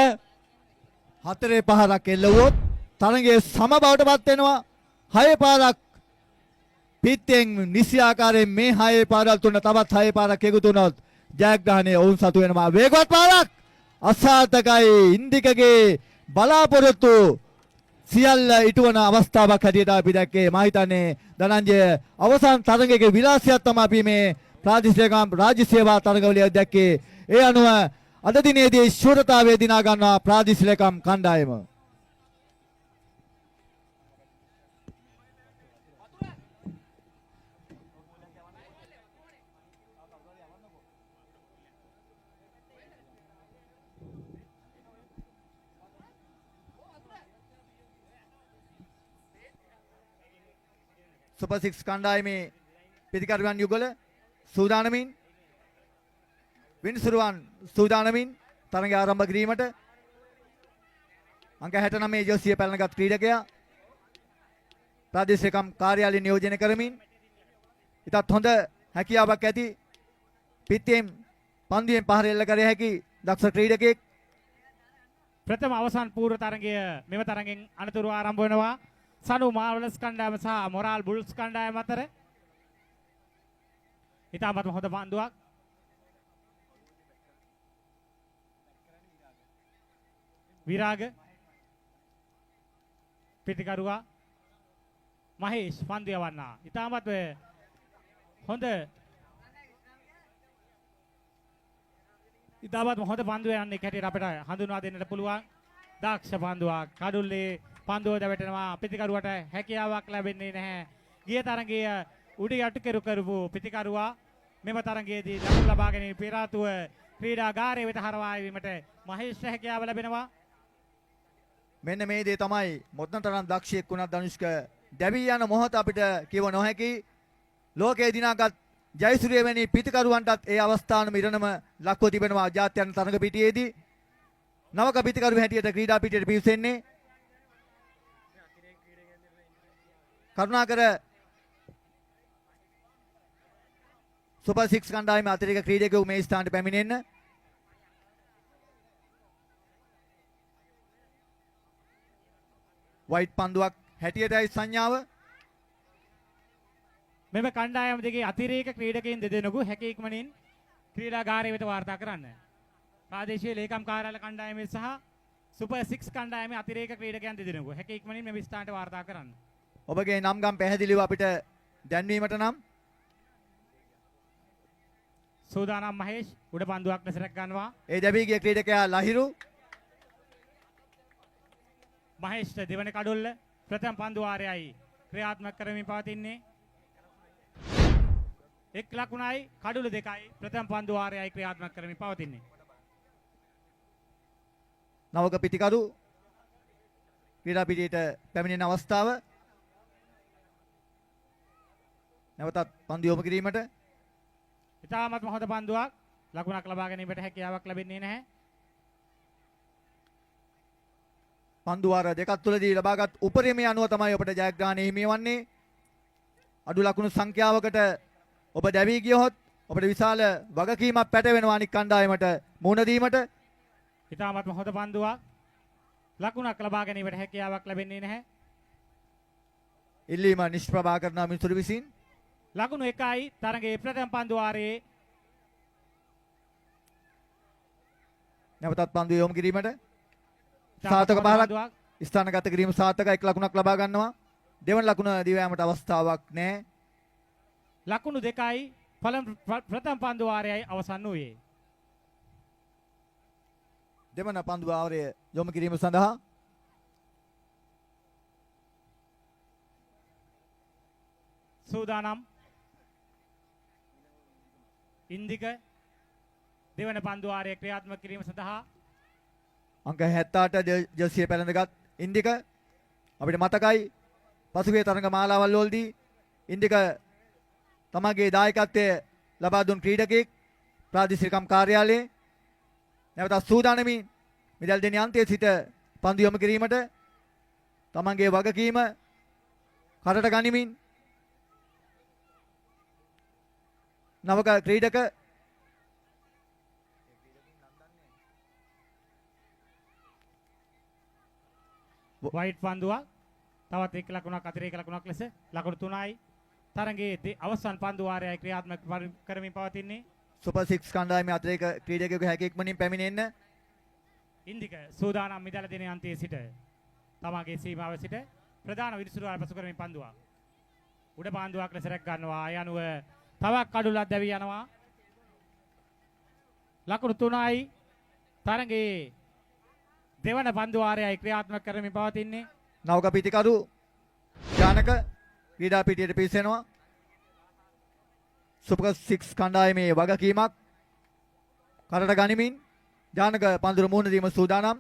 4 පහරක් එල්ලුවොත් තරඟයේ සම බවට පත් වෙනවා. 6 පාරක් පිටෙන් නිසි ආකාරයෙන් මේ 6 පාරවල් තුන තවත් 6 පාරක් එකතු වුණොත් ජයග්‍රහණය ඔවුන් සතු වෙනවා. වේගවත් පාරක් අසාර්ථකයි. ඉන්දිකගේ බලාපොරොත්තු සියල්ල ඉටුවන අවස්ථාවක් හැටියට අපි දැක්කේ. මා හිතන්නේ ධනංජය අවසන් තරඟයේ විලාසයක් තමයි අපි මේ ප්‍රාදේශීය රාජ්‍ය සේවා තරඟවලිය දැක්කේ. ඒ අනුව අද දිනේදී ශූරතාවය දිනා ගන්නවා ප්‍රාදේශීය ලේකම් කණ්ඩායම. සුපර් 6 කණ්ඩායමේ පිටිකරුවන් යුගල සූදානමින් වින්සුරුවන් සූදානමින් තරඟය ආරම්භ කිරීමට අංක 69 ජෝසිය පැලනගත් ක්‍රීඩකයා ප්‍රාදේශීය කාර්යාලය නියෝජනය කරමින් ඉතත් හොඳ හැකියාවක් ඇති පිටියෙන් පන්දුවෙන් පහර එල්ල කර හැකි දක්ෂ ක්‍රීඩකයෙක්. ප්‍රථම අවසන් පූර්ව තරඟය මෙම තරගෙන් අනතුරු ආරම්භ වෙනවා. සනු මාර්වලස් කණ්ඩායම සහ මොරාල් බුල්ස් කණ්ඩායම අතර. ඉතාමත් හොඳ පන්දුවක්. විරාග පිටිකරුවා මහේෂ් පන්දු යවන්නා. ඉතාමත් හොඳ පන්දු යන්නේ කැටියට අපිට හඳුන්වා දෙන්නට පුළුවන්. දක්ෂ පන්දුවක්. කඩුල්ලේ පන්දුව දැවටෙනවා පිතිකරුවට හැකියාවක් ලැබෙන්නේ නැහැ. ගිය තරගයේ උඩි යටු කෙරු කරපු පිතිකරුවා මෙම තරගයේදී ලකුණු ලබා ගැනීම පෙරාතුව ක්‍රීඩාගාරයේ වෙත හරවා වීමට මහේෂ් හැකියාව ලැබෙනවා. මෙන්න මේ දේ තමයි මොතනතරම් දක්ෂයෙක් වුණත් ධනුෂ්ක දැවී යන මොහොත අපිට කිව නොහැකි. ලෝකයේ දිනාගත් ජයසූරිය වැනි පිතිකරුවන්ටත් ඒ අවස්ථානම ඉරණම ලක්ව තිබෙනවා ජාත්‍යන්තර තරඟ පිටියේදී. නවක පිතිකරු හැටියට ක්‍රීඩා පිටියට පිවිසෙන්නේ කරුණාකර සුපර් 6 කණ්ඩායමේ අතිරේක ක්‍රීඩකයෝ මේ ස්ථානට පැමිණෙන්න. වයිට් පන්දුවක් හැටියටයි සංඥාව. මෙම කණ්ඩායම දෙකේ අතිරේක ක්‍රීඩකයන් දෙදෙනෙකු හැකි ඉක්මනින් ක්‍රීඩාගාරය වෙත වාර්තා කරන්න. ප්‍රාදේශීය ලේකම් කාර්යාලය කණ්ඩායමේ සහ සුපර් 6 කණ්ඩායමේ අතිරේක ක්‍රීඩකයන් දෙදෙනෙකු හැකි ඉක්මනින් මෙම ස්ථානට වාර්තා කරන්න. ඔබගේ නම් ගම් පැහැදිලිව අපිට දැන්වීමට නම් සූදානම් මහේෂ් උඩ පන්දුවක් ලෙස රැක ගන්නවා. ඒ දැවී ගිය ක්‍රීඩකයා ලහිරු මහේෂ් දෙවන කඩොල්ල ප්‍රථම පන්දු වාරයයි ක්‍රියාත්මක කරමින් පවතින්නේ. එක් ලකුණයි කඩුළු දෙකයි ප්‍රථම පන්දු වාරයයි ක්‍රියාත්මක කරමින් පවතින්නේ. නවක පිතිකරු ක්‍රීඩා පිටියට පැමිණෙන අවස්ථාව. නැවතත් පන්දු යොමු කිරීමට ඉතාමත් හොඳ පන්දුවක් ලකුණක් ලබා ගැනීමට හැකියාවක් ලැබෙන්නේ නැහැ. පන්දු වාර දෙකක් තුළදී ලබාගත් උපරිමය අනුව තමයි ඔබට ජයග්‍රහණය හිමි වන්නේ. අඩු ලකුණු සංඛ්‍යාවකට ඔබ දැවී ගියොත් ඔබට විශාල වගකීමක් පැටවෙනවා අනික් කණ්ඩායමට මුහුණ දීමට. ඉතාමත් හොඳ පන්දුවක් ලකුණක් ලබා ගැනීමට හැකියාවක් ලැබෙන්නේ නැහැ. ඉල්ලීම නිෂ්ප්‍රභා කරන මිනිසුරු විසින් ලකුණු 1යි තරගයේ ප්‍රථම පන්දු වාරයේ නැවතත් පන්දු යොමු කිරීමට සාර්ථක පහරක් ස්ථානගත කිරීම සාර්ථක එක් ලකුණක් ලබා ගන්නවා. දෙවන ලකුණ දී යාමට අවස්ථාවක් නැහැ. ලකුණු 2යි ප්‍රථම පන්දු වාරයයි අවසන් වූයේ. දෙවන පන්දු වාරය යොමු කිරීම සඳහා සූදානම් ඉන්දික දෙවන පන්දු වාරයේ ක්‍රියාත්මක කිරීම සඳහා අංක 78 ජර්සිය පැලඳගත් ඉන්දික අපිට මතකයි පසුගිය තරඟ මාලාවල් වලදී ඉන්දික තමගේ දායකත්වය ලබා දුන් ක්‍රීඩකෙක් ප්‍රාදේශීය කාර්යාලයේ නැවත සූදානමින් මෙදල් දෙන අන්තයේ සිට පන්දු යොමු කිරීමට තමගේ වගකීම කරට ගනිමින් නවක ක්‍රීඩක වයිට් පන්දුවක් තවත් එක් ලකුණක් අතිරේක ලකුණක් ලෙස ලකුණු 3යි තරගයේ අවසන් පන්දු වාරයයි ක්‍රියාත්මක කරමින් පවතින්නේ. සුපර් 6 කණ්ඩායමේ අතිරේක ක්‍රීඩකයෙකු හැකි ඉක්මනින් පැමිණෙන්න. ඉන්දික සූදානම් මිදල දෙන අන්තයේ සිට තමගේ සීමාව සිට ප්‍රධාන විනිසුරුවල් පසු කරමින් පන්දුවක් උඩ පන්දුවක් ලෙස රැක ගන්නවා. අය අනුව තවක් කඩුලක් දැවී යනවා. ලකුණු 3යි තරගයේ දෙවන පන්දු වාරයයි ක්‍රියාත්මක කරමින් පවතින්නේ. නවක පිටිකරු ජානක ක්‍රීඩා පිටියට පිවිසෙනවා. සුපර් 6 කණ්ඩායමේ වගකීමක් කරට ගනිමින් ජානක පන්දුර මුහුණ දීම සූදානම්.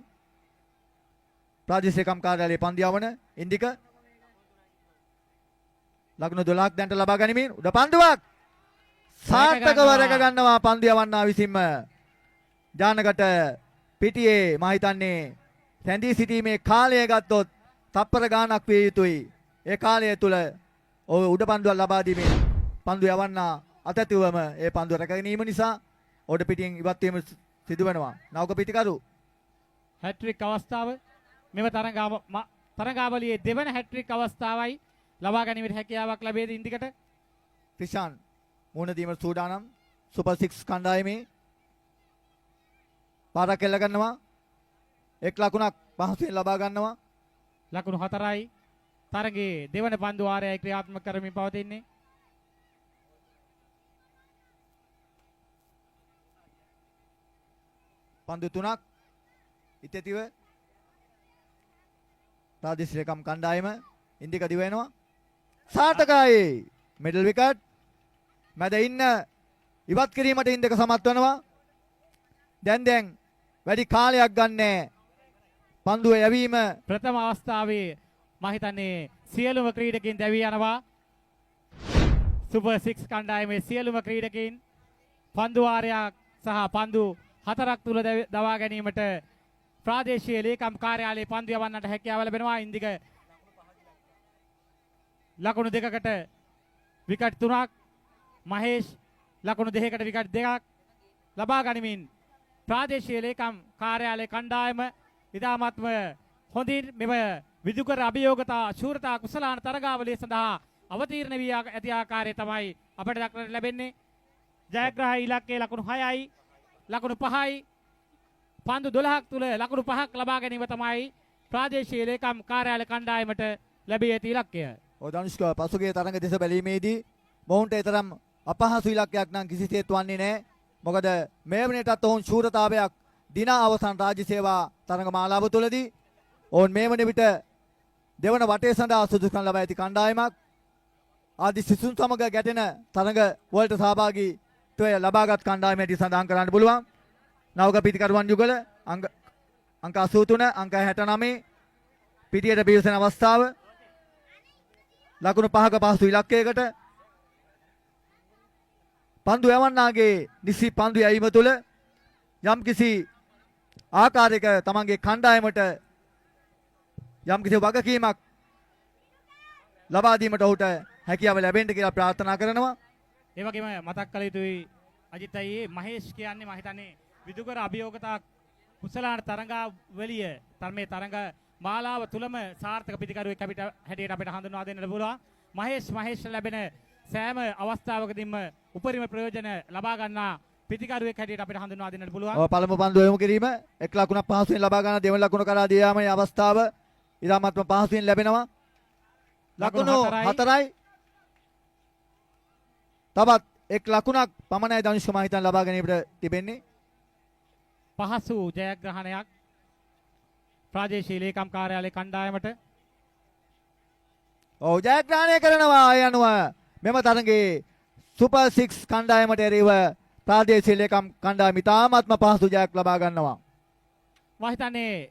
ප්‍රාදේශීය කාර්යාලයේ පන්දියවන ඉන්දික ලකුණු 12ක් දැන්ට ලබා ගනිමින් උඩ පන්දුවක් සාර්ථකව රැක ගන්නවා පන්දියවන්නා විසින්ම. ජානකට පිටියේ මා හිතන්නේ රැඳී සිටීමේ කාලය ගත්තොත් තප්පර ගාණක් විය යුතුයි. ඒ කාලය තුල ඔය උඩ පන්දුවක් ලබා දීමේ පන්දු යවන්නා අතැතිවම ඒ පන්දුව රැක ගැනීම නිසා ඔඩ පිටියෙන් ඉවත් වීම සිදු වෙනවා. නවක පිටිකරු හැට්‍රික් අවස්ථාව මෙම තරගාවලියේ දෙවන හැට්‍රික් අවස්ථාවයි ලබා ගැනීමට හැකියාවක් ලැබේද ඉන්දිකට. ක්‍රිෂාන් මුහුණ දීම සූදානම්. සුපර් 6 කණ්ඩායමේ පාරක් එල්ල ගන්නවා. එක් ලකුණක් පහසුවෙන් ලබා ගන්නවා. ලකුණු 4යි තරගයේ දෙවන පන්දු වාරයයි ක්‍රියාත්මක කරමින් පවතින්නේ. පන්දු 3ක් ඉතෙතිව ප්‍රාදේශීය ලේකම් කණ්ඩායම ඉන්දික දිව වෙනවා. සාර්ථකයි. Middle wicket. මැද ඉන්න ඉවත් කිරීමට ඉන්දික සමත් වෙනවා. දැන් වැඩි කාලයක් ගන්නෑ. පන්දුව යැවීම ප්‍රථම අවස්ථාවේ මම හිතන්නේ සියලුම ක්‍රීඩකින් දැවී යනවා. සුපර් 6 කණ්ඩායමේ සියලුම ක්‍රීඩකින් පන්දු වාරයක් සහ පන්දු 4ක් තුල දවා ගැනීමට ප්‍රාදේශීය ලේකම් කාර්යාලයේ පන්දු යවන්නට හැකියාව ලැබෙනවා. ඉන්දික ලකුණු දෙකකට විකට් 3ක්, මහේෂ් ලකුණු දෙකකට විකට් 2ක් ලබා ගනිමින් ප්‍රාදේශීය ලේකම් කාර්යාලයේ කණ්ඩායම ඉතාමත්ම හොඳින් මෙම විදුකර අභියෝගතා ශූරතා කුසලාන තරගාවලිය සඳහා අවතීර්ණ වී ඇති ආකාරය තමයි අපට දක්නට ලැබෙන්නේ. ජයග්‍රහී ඉලක්කයේ ලකුණු 6යි, ලකුණු 5යි, පන්දු 12ක් තුල ලකුණු 5ක් ලබා ගැනීම තමයි ප්‍රාදේශීය ලේකම් කාර්යාලය කණ්ඩායමට ලැබී ඇති ඉලක්කය. ධනුෂ්ක පසුගිය තරඟ දෙස බැලීමේදී මොවුන්ට තරම් අපහසු ඉලක්කයක් නම් කිසිසේත් වන්නේ නැහැ. මොකද මේ වනේටත් ඔවුන් ශූරතාවයක් දින අවසන් රාජ්‍ය සේවා තරඟ මාලාව තුළදී ඔවුන් මේ වන විට දෙවන වටේ සඳහා සුදුසුකම් ලබා ඇති කණ්ඩායමක්. ආදි සිසුන් සමග ගැටෙන තරඟ වලට සහභාගීත්වය ලබාගත් කණ්ඩායමට සඳහන් කරන්න පුළුවන්. නවක පිටිකරුවන් යුගල අංක 83 අංක 69 පිටියට පිවිසෙන අවස්ථාව ලකුණු 5ක පහසු ඉලක්කයකට පන්දු යවන්නාගේ නිසි පන්දු යැවීම තුළ යම්කිසි ආකාරයක තමන්ගේ කණ්ඩායමට යම්කිසි වගකීමක් ලබා දීමට ඔහුට හැකියාව ලැබෙන්න කියලා ප්‍රාර්ථනා කරනවා. ඒ වගේම මතක් කළ යුතුයි අජිත් අයියේ මහේෂ් කියන්නේ මම හිතන්නේ විදුකර අභියෝගතා කුසලාන තරඟාවලිය මේ තරඟ මාලාව තුලම සාර්ථක පිටිකරුවෙක් හැටියට අපිට හඳුන්වා දෙන්නට පුළුවන්. මහේෂ් ලැබෙන සෑම අවස්ථාවකදීම උපරිම ප්‍රයෝජන ලබා ගන්නා පිටිකරුවෙක් හැටියට අපිට හඳුන්වා දෙන්නට පුළුවන්. පළමු පන්දුව යොමු කිරීම එක් ලකුණක් පහසුවෙන් ලබා ගන්න දෙවන ලකුණ කරා දී යාමේ අවස්ථාව ඉතාමත්ම පහසුවෙන් ලැබෙනවා. ලකුණු 4යි. තවත් එක් ලකුණක් පමණයි ධනුෂ්ක මම හිතන ලබා ගැනීමට තිබෙන්නේ. පහසු ජයග්‍රහණයක් ප්‍රාදේශීය ලේකම් කාර්යාලයේ කණ්ඩායමට. ඔව් ජයග්‍රහණය කරනවා. ඒ අනුව මෙම තරඟේ සුපර් 6 කණ්ඩායමට එරෙහිව ප්‍රාදේශීය ලේකම් කණ්ඩායම ඉතාමත්ම පහසු ජයක් ලබා ගන්නවා. මම හිතන්නේ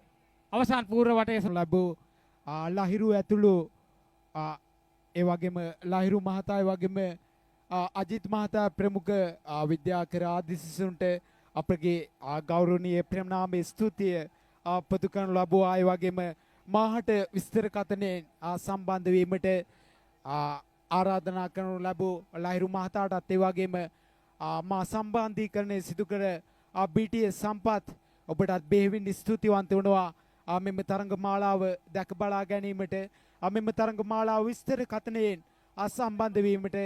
අවසාන පූර්ව වටයේ ලැබූ ලහිරු ඇතුළු ඒ වගේම ලහිරු මහතා ඒ වගේම අජිත් මහතා ප්‍රමුඛ විද්‍යාකර ආදි සිසුන්ට අපගේ ගෞරවනීය ප්‍රේමනාමයේ ස්තුතිය පතු කරන ලැබුවා. ඒ වගේම මාහට විස්තර කතනේ සම්බන්ධ වීමට ආරාධනා කරනු ලැබූ ලහිරු මහතාටත් ඒ වගේම මා සම්බන්ධීකරණය සිදු කර BTS සම්පත් ඔබටත් බෙහෙවින් ස්තුතිවන්ත වෙනවා. මෙම තරඟ මාලාව දැක බලා ගැනීමට මෙම තරඟ මාලාව විස්තර කතනයෙන් සම්බන්ධ වීමට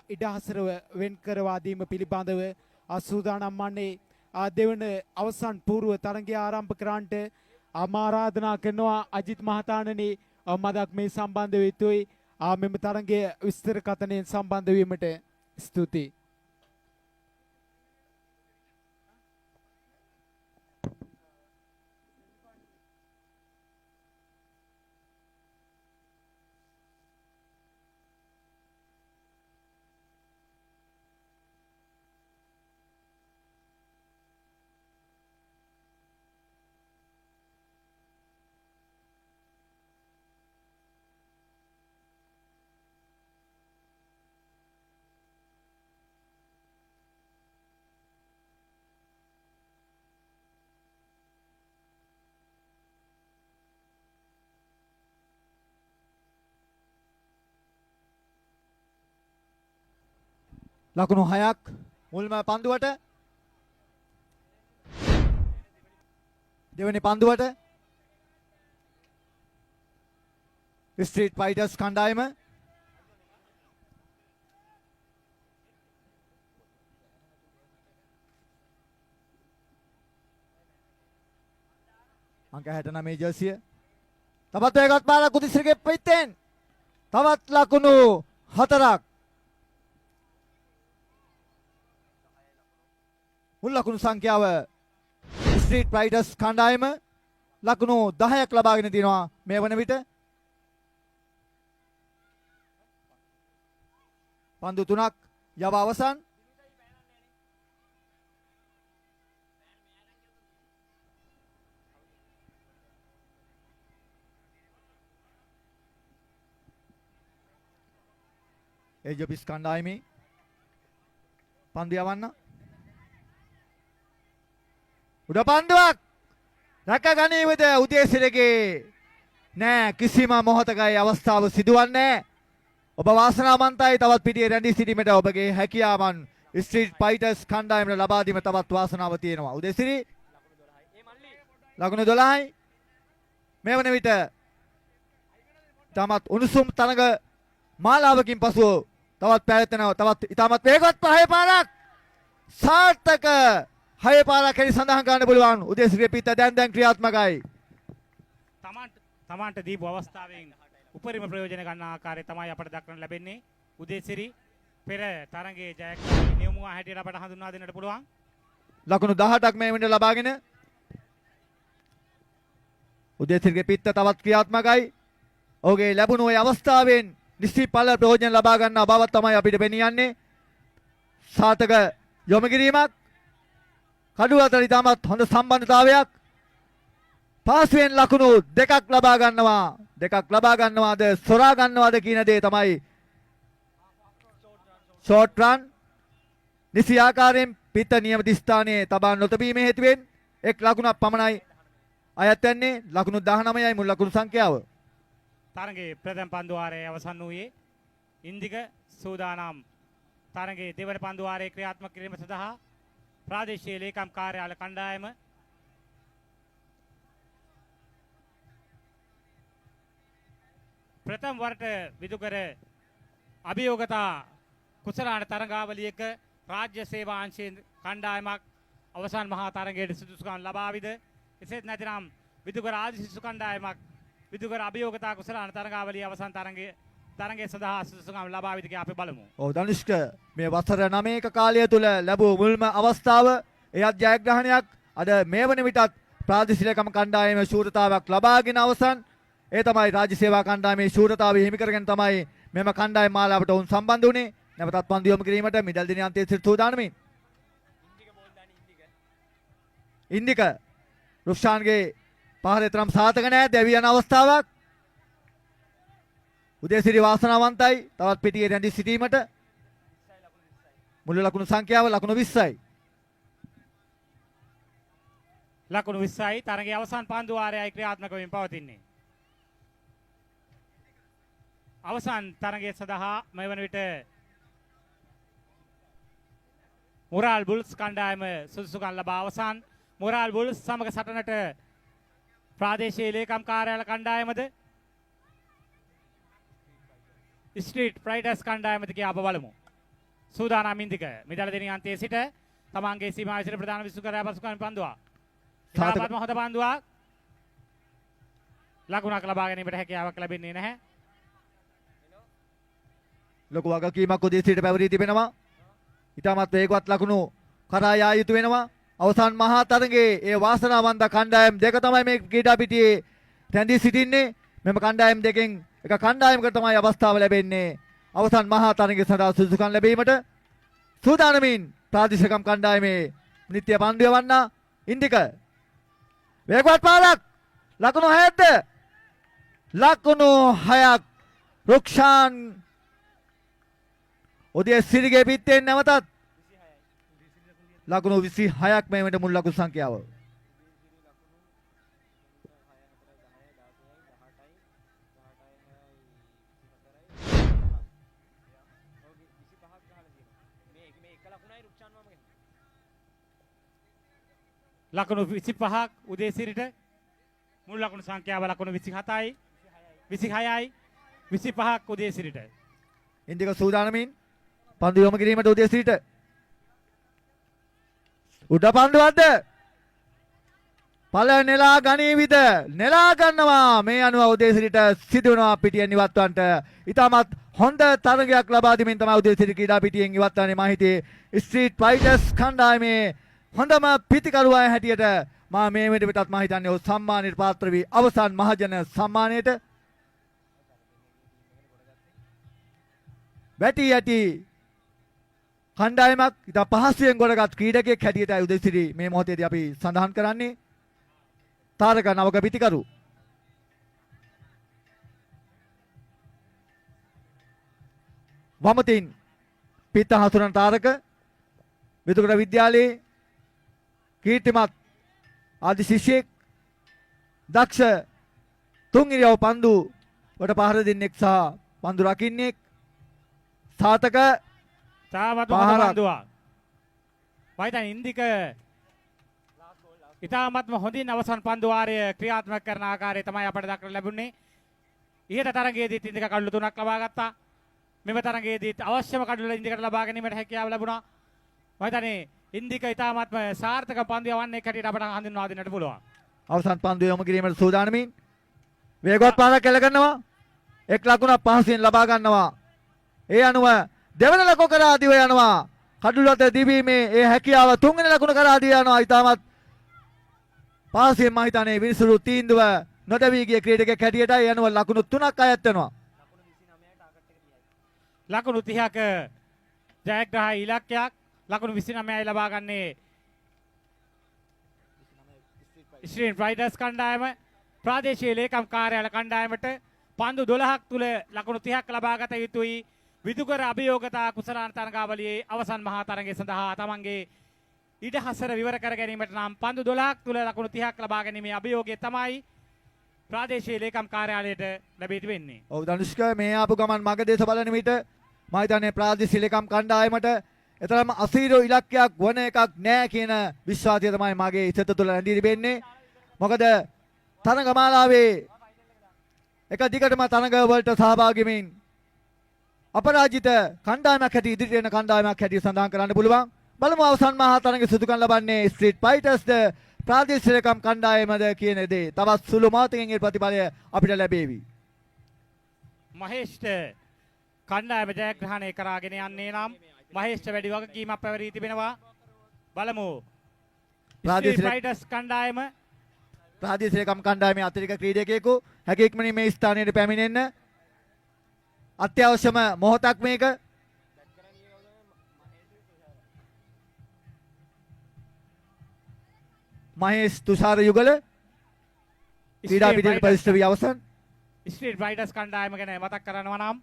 ඉඩහසරව වෙන් කරවා දීම පිළිබඳව සූදානම් වන්නේ දෙවන අවසන් පූර්ව තරඟය ආරම්භ කරන්නට ආරාධනා කරනවා. අජිත් මහතාණනි මදක් මේ සම්බන්ධ වෙ යුතුයි. මෙම තරඟය විස්තර කතනයෙන් සම්බන්ධ වීමට ස්තුතියි. ලකුණු 6ක් මුල්ම පන්දුවට දෙවෙනි පන්දුවට ස්ට්‍රීට් ෆයිටර්ස් කණ්ඩායම අංක 69 ජර්සිය තවත් එකක් පාරක් උදිසිරගේ පිටෙන් තවත් ලකුණු 4ක් මුල් ලකුණු සංඛ්‍යාව ස්ට්‍රීට් ෆයිටර්ස් කණ්ඩායම ලකුණු 10ක් ලබාගෙන තිනවා මේ වන විට. පන්දු 3ක් යව අවසන්. එජොපිස් කණ්ඩායමේ පන්දු යවන්න. උඩ පන්දුවක් රැක ගනීවද උදේසිරගේ නෑ කිසිම මොහොතකයි අවස්ථාව සිදුවන්නේ. ඔබ වාසනාවන්තයි තවත් පිටියේ රැඳී සිටීමට ඔබගේ හැකියාවන් ස්ට්‍රීට් ෆයිටර්ස් කණ්ඩායමට ලබා දීම තවත් වාසනාව තියෙනවා. උදේසිරි ලකුණු 12යි. මේ වන විට තමත් උණුසුම් තරඟ මාලාවකින් පසුව තවත් පැවැත්වෙනවා. තවත් ඉතාමත් වේගවත් පහේ පාරක් සාර්ථක හය පාරක් හරි සඳහන් කරන්න පුළුවන්. උදේසිරිගේ පිට දැන් ක්‍රියාත්මකයි. තමන්ට දීපු අවස්ථාවෙන් උපරිම ප්‍රයෝජන ගන්න ආකාරය තමයි අපට දක්වන්න ලැබෙන්නේ. උදේසිරි පෙර තරඟයේ ජයග්‍රහී නියමුවා හැටියට අපට හඳුන්වා දෙන්නට පුළුවන්. ලකුණු 18ක් මේ වෙනට ලබාගෙන උදේසිරිගේ පිට තවත් ක්‍රියාත්මකයි. ඔහුගේ ලැබුණු ওই අවස්ථාවෙන් නිශ්චිත ප්‍රයෝජන ලබා ගන්න බව තමයි අපිට පෙනියන්නේ. සාතක යොමු කිරීමක් කඩුව අතර ඉතාමත් හොඳ සම්බන්ධතාවයක්. පාසුවෙන් ලකුණු දෙකක් ලබා ගන්නවාද සොරා ගන්නවාද කියන දේ තමයි ෂෝට් රන් නිසි ආකාරයෙන් පිට නියමිත ස්ථානයේ තබා නොතබීම හේතුවෙන් එක් ලකුණක් පමණයි අයත් වෙන්නේ. ලකුණු 19යි මුල් ලකුණු සංඛ්‍යාව. තරඟයේ ප්‍රථම පන්දු වාරයේ අවසන් වූයේ ඉන්දික සූදානම් තරඟයේ දෙවන පන්දු වාරයේ ක්‍රියාත්මක කිරීම සඳහා ප්‍රාදේශීය ලේකම් කාර්යාල කණ්ඩායම ප්‍රථම වරට විදුකර අභියෝගතා කුසලාන තරඟාවලියක රාජ්‍ය සේවා අංශයෙන් කණ්ඩායමක් අවසන් මහා තරඟයේ සුදුසුකම් ලබාවිද එසේත් නැතිනම් විදුකර ආදි ශිෂ්‍ය කණ්ඩායමක් විදුකර අභියෝගතා කුසලාන තරඟාවලිය අවසන් තරඟයේ සඳහා සුදුසුකම් ලබාවිද කියලා අපි බලමු. ඔව් ධනුෂ්ක මේ වසර 9ක කාලය තුල ලැබූ මුල්ම අවස්ථාව එයත් ජයග්‍රහණයක්. අද මේ වන විටත් ප්‍රාදේශීය කණ්ඩායමේ ශූරතාවක් ලබාගෙන අවසන්. ඒ තමයි රාජ්‍ය සේවා කණ්ඩායමේ ශූරතාවය හිමි කරගෙන තමයි මෙම කණ්ඩායම මාලාවට වුන් සම්බන්ධ වුණේ. නැවතත් පන්දු යොමු කිරීමට මිඩල් දින අන්තයේ සිට සූදානමින්. ඉන්දික රුක්ෂාන්ගේ පහරේ තරම් සාතක නැහැ. දැවි යන අවස්ථාවක්. උදේසිරි වාසනාවන්තයි තවත් පිටියේ රැඳී සිටීමට. මුළු ලකුණු සංඛ්‍යාව ලකුණු 20යි. ලකුණු 20යි තරගයේ අවසන් පන්දු වාරයයි ක්‍රියාත්මක වෙමින් පවතින්නේ. අවසන් තරගය සඳහා මේ වන විට මොරාල් බුල්ස් කණ්ඩායම සුදුසුකම් ලබා අවසන්. මොරාල් බුල්ස් සමග සටනට ප්‍රාදේශීය ලේකම් කාර්යාල කණ්ඩායමද ස්ට්‍රීට් ෆයිටර්ස් කණ්ඩායමද කියා අප බලමු. සූදානම් ඉන්දික මිදල දෙනිය අන්තයේ සිට තමන්ගේ සීමාව විසිර ප්‍රධාන විසුකරයා පසුකම් පන්දුවා. ඉතාමත් හොඳ පන්දුවක්. ලකුණක් ලබා ගැනීමට හැකියාවක් ලැබෙන්නේ නැහැ. ලොකු වගකීමක් උදේසිරිට පැවරී තිබෙනවා. ඉතාමත් වේගවත් ලකුණු කරා යා යුතු වෙනවා. අවසන් මහා තරඟයේ ඒ වාසනාවන්ත කණ්ඩායම් දෙක තමයි මේ ක්‍රීඩා පිටියේ රැඳී සිටින්නේ. මෙම කණ්ඩායම් දෙකෙන් එක කණ්ඩායමකට තමයි අවස්ථාව ලැබෙන්නේ. අවසන් මහා තරඟය සඳහා සුදුසුකම් ලැබීමට සූදානමින් ප්‍රාදේශික කණ්ඩායමේ නිත්‍ය පන්දු යවන්න ඉන්දික වේගවත් පාරක් ලකුණු 6ක්ද ලකුණු 6ක් රුක්ෂාන් උදේසිරිගේ පිටෙන් නැවතත් ලකුණු 26ක් මේ වෙනට මුල් ලකුණු සංඛ්‍යාව. ලකුණු 25ක් උදේසිරිට මුල් ලකුණු සංඛ්‍යාව ලකුණු 27යි 26යි 25ක් උදේසිරිට. ඉන්දික සූදානමින් පන්දු යොමු කිරීමට උදේසිරිට උඩ පන්දුවක්ද පළ නෙලා ගනීවිද නෙලා ගන්නවා. මේ අනුව උදේසිරිට සිදුවනවා පිටියෙන් ඉවත්වන්නට. ඉතාමත් හොඳ තරගයක් ලබා දෙමින් තමයි උදේසිරි ක්‍රීඩා පිටියෙන් ඉවත්වන්නේ. මා හිතේ ස්ට්‍රීට් ෆයිටර්ස් කණ්ඩායමේ හොඳම පිතිකරුවා හැටියට මා මේ වෙනකොටත් මා හිතන්නේ ඔහු සම්මානයට පාත්‍ර වී අවසන් මහජන සම්මානයට වැටි යටි කණ්ඩායමක් ඉතා පහසුවෙන් ගොඩගත් ක්‍රීඩකයෙක් හැටියටයි උදෙසිරි මේ මොහොතේදී අපි සඳහන් කරන්නේ. තාරක නවක පිතිකරු වමතින් පිට හසුරන තාරක විදුකඩ විද්‍යාලයේ කීර්තිමත් ආදි ශිෂ්‍යෙක් දක්ෂ තුන් ඉරියව් පන්දු වලට පහර දෙන්නෙක් සහ පන්දු රකින්නෙක් සාතක තාමත් පහරක්. පන්දුවක්. වයිතන් ඉන්දික ඉතාමත්ම හොඳින් අවසන් පන්දු වාරය ක්‍රියාත්මක කරන ආකාරය තමයි අපට දක්නට ලැබුණේ. ඉහත තරගයේදීත් ඉන්දික කඩලු 3ක් ලබා ගත්තා. මෙම තරගයේදීත් අවශ්‍යම කඩලු ඉන්දිකට ලබා ගැනීමට හැකියාව ලැබුණා. වයිතනේ ඉන්දික ඉතාමත්ම සාර්ථක පන්දු යවන්නේ හැටියට අපට හඳුන්වා දෙන්නට පුළුවන්. අවසන් පන්දු යොමු කිරීමට සූදානමින් වේගවත් පාරක් කෙල කරනවා. එක් ලකුණක් පහසුවෙන් ලබා ගන්නවා. ඒ අනුව දෙවන ලකුණ කරා දිව යනවා. කඩුලත දිවීමේ ඒ හැකියාව තුන්වෙනි ලකුණ කරා දිව යනවා. ඉතාමත් පහසුවෙන් මම හිතන්නේ විනිසුරු තීන්දුව නොදැවී ගිය ක්‍රීඩකයෙක් හැටියටයි යනුව ලකුණු 3ක් අයත් වෙනවා. ලකුණු 30ක ජයග්‍රහී ඉලක්කයක් ලකුණු 29යි ලබා ගන්නේ ස්ට්‍රීට් රයිඩර්ස් කණ්ඩායම. ප්‍රාදේශීය ලේකම් කාර්යාලය කණ්ඩායමට පන්දු 12ක් තුල ලකුණු 30ක් ලබා ගත යුතුයි. විදුකර අභියෝගතා කුසලාන තරගාවලියේ අවසන් මහා තරගය සඳහා තමන්ගේ ඉඩහසර විවර කර ගැනීමට නම් පන්දු 12ක් තුල ලකුණු 30ක් ලබා ගැනීමේ අභියෝගය තමයි ප්‍රාදේශීය ලේකම් කාර්යාලයට ලැබී තිබෙන්නේ. ඔව් ධනුෂ්ක මේ ආපු ගමන් මගදේශ බලන විට මම හිතන්නේ ප්‍රාදේශීය ලේකම් කණ්ඩායමට එතරම් අසීරු ඉලක්කයක් වන එකක් නෑ කියන විශ්වාසය තමයි මගේ සිත තුළ රැඳී තිබෙන්නේ. මොකද තරගමාලාවේ එක දිගටම තරග වලට සහභාගී වෙමින් අපරාජිත කණ්ඩායමක් හැටියට ඉදිරියට යන කණ්ඩායමක් හැටියට සඳහන් කරන්න පුළුවන්. බලමු අවසන් මහා තරගයේ සුදුකම් ලබන්නේ ස්ට්‍රීට් ෆයිටර්ස්ද ප්‍රාදේශීය ලේකම් කණ්ඩායමද කියන දේ තවත් සුළු මාතකින් ඒ ප්‍රතිඵලය අපිට ලැබේවි. මහේෂ්ට කණ්ඩායම ජයග්‍රහණය කරාගෙන යන්නේ නම් මහේෂ්ට වැඩි වගකීමක් පැවරී තිබෙනවා. බලමු ප්‍රාදේශීය රයිඩර්ස් කණ්ඩායම ප්‍රාදේශීය ලේකම් කණ්ඩායමේ අතිරික්ත ක්‍රීඩකයෙකු හැකියක්මනි මේ ස්ථානයට පැමිණෙන්න. අත්‍යවශ්‍යම මොහොතක් මේක. මහේෂ් තුෂාර යුගල ක්‍රීඩා පිටියට පරිශ්‍රම වී අවසන්. ස්ට්‍රීට් රයිඩර්ස් කණ්ඩායම ගැන මතක් කරනවා නම්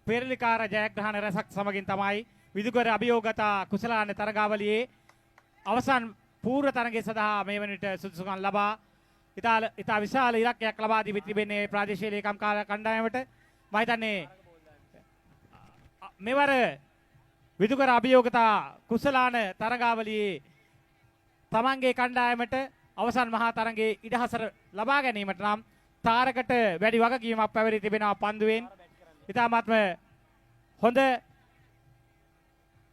පෙරලිකාර ජයග්‍රහණ රැසක් සමගින් තමයි විදුකර අභියෝගතා කුසලාන තරගාවලියේ අවසන් පූර්ව තරගය සඳහා මේ වන විට සුදුසුකම් ලබා ඉතා විශාල ඉලක්කයක් ලබා දී තිබෙන්නේ ප්‍රාදේශීය ලේකම් කණ්ඩායමට. මම හිතන්නේ මෙවර විදුකර අභියෝගතා කුසලාන තරගාවලියේ තමන්ගේ කණ්ඩායමට අවසන් මහා තරගයේ ඉඩහසර ලබා ගැනීමට නම් තාරකට වැඩි වගකීමක් පැවරී තිබෙනවා පන්දුවෙන්. ඉතාමත්ම හොඳ